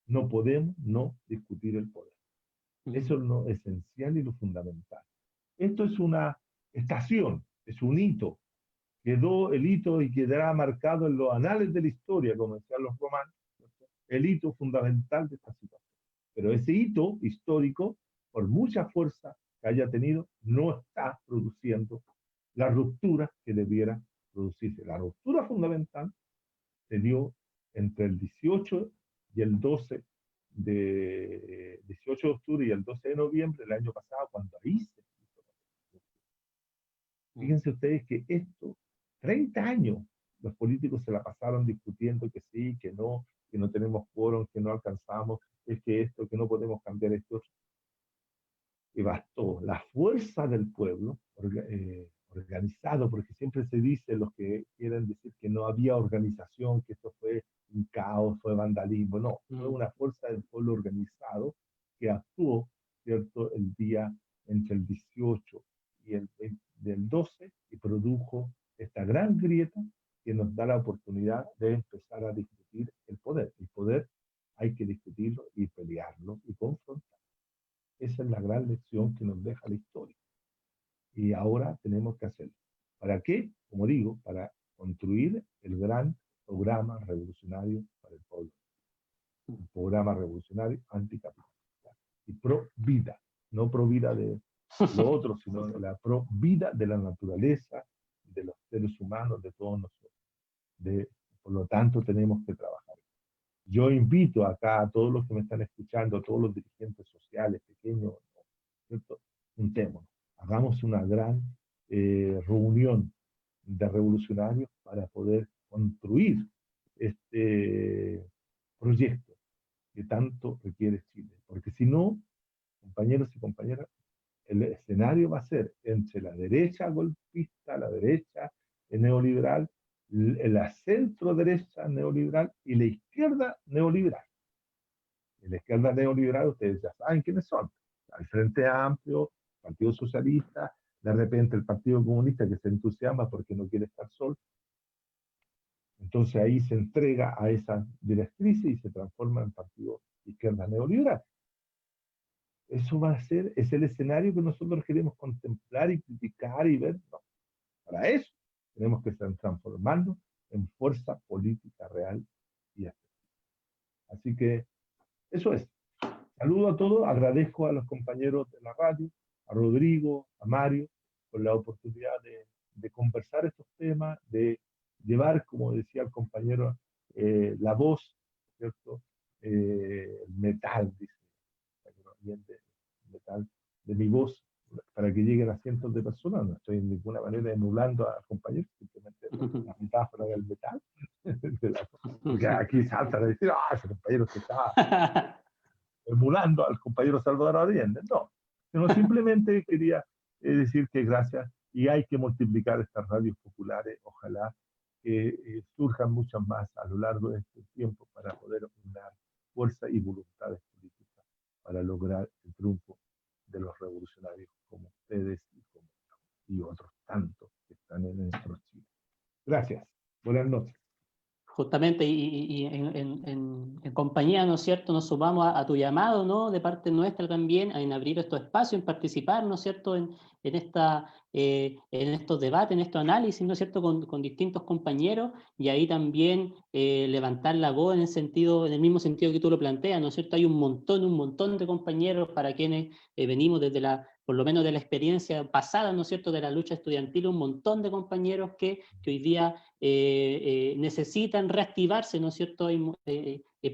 No podemos no discutir el poder. Eso es lo esencial y lo fundamental. Esto es una estación, es un hito. Quedó el hito y quedará marcado en los anales de la historia, como decían los romanos, el hito fundamental de esta situación. Pero ese hito histórico, por mucha fuerza que haya tenido, no está produciendo la ruptura que debiera producirse. La ruptura fundamental se dio entre el 18 y el 12 de 18 de octubre y el 12 de noviembre del año pasado, cuando ahí se hizo. Fíjense ustedes que esto, 30 años, los políticos se la pasaron discutiendo que sí, que no tenemos quórum, que no alcanzamos, es que esto, que no podemos cambiar esto. Y bastó la fuerza del pueblo, organizado, porque siempre se dice, los que quieren decir que no había organización, que esto fue un caos, fue vandalismo, no, fue una fuerza del pueblo organizado que actuó, ¿cierto?, el día entre el 18 y el del 12 y produjo esta gran grieta que nos da la oportunidad de empezar a discutir el poder. El poder hay que discutirlo y pelearlo y confrontarlo. Esa es la gran lección que nos deja la historia. Y ahora tenemos que hacerlo. ¿Para qué? Como digo, para construir el gran programa revolucionario para el pueblo. Un programa revolucionario anticapitalista y pro vida. No pro vida de lo otro, sino la pro vida de la naturaleza, de los seres humanos, de todos nosotros. Por lo tanto, tenemos que trabajar. Yo invito acá a todos los que me están escuchando, a todos los dirigentes sociales, pequeños, ¿cierto? Juntémonos, hagamos una gran reunión de revolucionarios para poder construir este proyecto que tanto requiere Chile. Porque si no, compañeros y compañeras, el escenario va a ser entre la derecha golpista, la derecha neoliberal, la centro derecha neoliberal y la izquierda neoliberal. Y la izquierda neoliberal, ustedes ya saben quiénes son. El Frente Amplio, Partido Socialista, de repente el Partido Comunista que se entusiasma porque no quiere estar solo. Entonces ahí se entrega a esa directrices y se transforma en partido izquierda neoliberal. Eso va a ser, es el escenario que nosotros queremos contemplar y criticar y ver. No. Para eso tenemos que transformarnos en fuerza política real y efectiva. Así que eso es. Saludo a todos, agradezco a los compañeros de la radio, a Rodrigo, a Mario, por la oportunidad de conversar estos temas, de llevar, como decía el compañero, la voz, ¿cierto? El metal, dice, metal, de mi voz, para que lleguen a cientos de personas. No estoy en ninguna manera emulando a compañeros, simplemente la metáfora del metal, porque aquí saltan a decir, ese compañero que está emulando al compañero Salvador Allende. No, sino simplemente quería decir que gracias y hay que multiplicar estas radios populares. Ojalá que surjan muchas más a lo largo de este tiempo para poder unir fuerza y voluntades políticas para lograr el triunfo de los revolucionarios como ustedes y otros tantos que están en nuestro Chile. Gracias. Buenas noches. Justamente, y en compañía, ¿no es cierto?, nos sumamos a tu llamado, ¿no?, de parte nuestra también, en abrir estos espacios, en participar, ¿no es cierto?, en estos debates, en estos análisis, ¿no es cierto?, con distintos compañeros, y ahí también levantar la voz en el mismo sentido que tú lo planteas, ¿no es cierto? Hay un montón de compañeros para quienes venimos desde por lo menos de la experiencia pasada, ¿no es cierto?, de la lucha estudiantil, un montón de compañeros que hoy día necesitan reactivarse, ¿no es cierto?,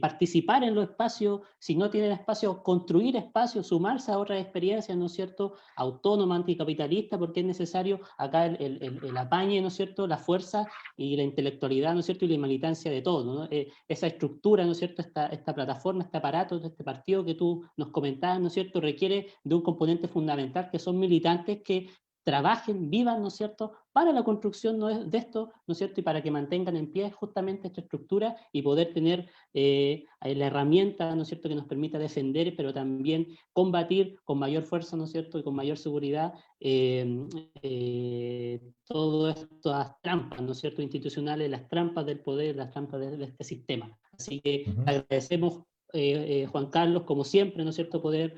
participar en los espacios, si no tienen espacios, construir espacios, sumarse a otras experiencias, ¿no es cierto?, autónomas, anticapitalistas, porque es necesario acá el apañe, ¿no es cierto?, la fuerza y la intelectualidad, ¿no es cierto?, y la militancia de todos, ¿no? Esa estructura, ¿no es cierto?, esta plataforma, este aparato, este partido que tú nos comentabas, ¿no es cierto?, requiere de un componente fundamental que son militantes que trabajen, vivan, ¿no es cierto?, para la construcción de esto, ¿no es cierto?, y para que mantengan en pie justamente esta estructura y poder tener la herramienta, ¿no es cierto?, que nos permita defender, pero también combatir con mayor fuerza, ¿no es cierto?, y con mayor seguridad todas estas trampas, ¿no es cierto?, institucionales, las trampas del poder, las trampas de este sistema. Así que agradecemos, Juan Carlos, como siempre, ¿no es cierto?, poder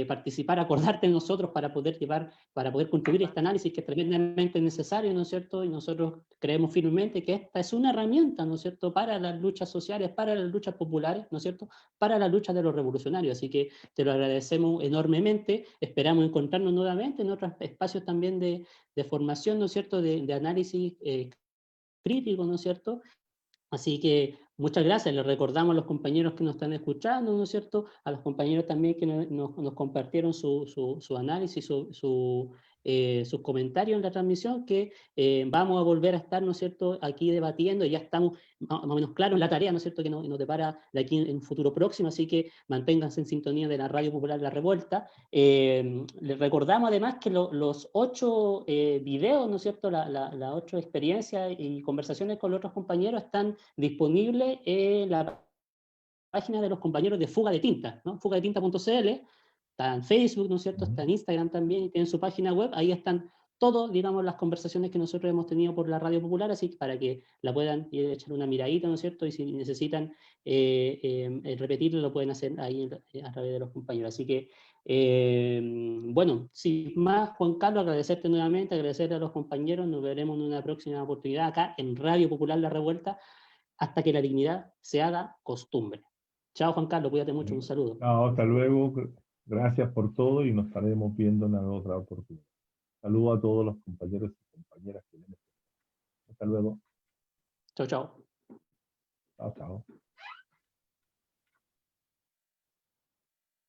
participar, acordarte de nosotros para poder construir este análisis que es tremendamente necesario, ¿no es cierto? Y nosotros creemos firmemente que esta es una herramienta, ¿no es cierto?, para las luchas sociales, para las luchas populares, ¿no es cierto?, para la lucha de los revolucionarios. Así que te lo agradecemos enormemente. Esperamos encontrarnos nuevamente en otros espacios también de formación, ¿no es cierto?, de análisis crítico, ¿no es cierto? Así que muchas gracias, les recordamos a los compañeros que nos están escuchando, ¿no es cierto?, a los compañeros también que nos compartieron su análisis, sus comentarios en la transmisión, que vamos a volver a estar, ¿no es cierto?, aquí debatiendo, ya estamos más o menos claros en la tarea, ¿no es cierto?, que nos depara de aquí en un futuro próximo, así que manténganse en sintonía de la Radio Popular La Revuelta. Les recordamos además que los 8 videos, ¿no es cierto?, las 8 experiencias y conversaciones con los otros compañeros están disponibles en la página de los compañeros de Fuga de Tinta, ¿no?, fugadetinta.cl. Está en Facebook, ¿no es cierto?, está en Instagram también, y tienen su página web, ahí están todas, digamos, las conversaciones que nosotros hemos tenido por la Radio Popular, así que para que la puedan ir a echar una miradita, ¿no es cierto?, y si necesitan repetirlo, lo pueden hacer ahí a través de los compañeros. Así que, bueno, sin más, Juan Carlos, agradecerte nuevamente, agradecer a los compañeros, nos veremos en una próxima oportunidad acá en Radio Popular La Revuelta, hasta que la dignidad se haga costumbre. Chao, Juan Carlos, cuídate mucho, un saludo. Chao, hasta luego. Gracias por todo y nos estaremos viendo en otra oportunidad. Saludos a todos los compañeros y compañeras que vienen. Hasta luego. Chao, chao.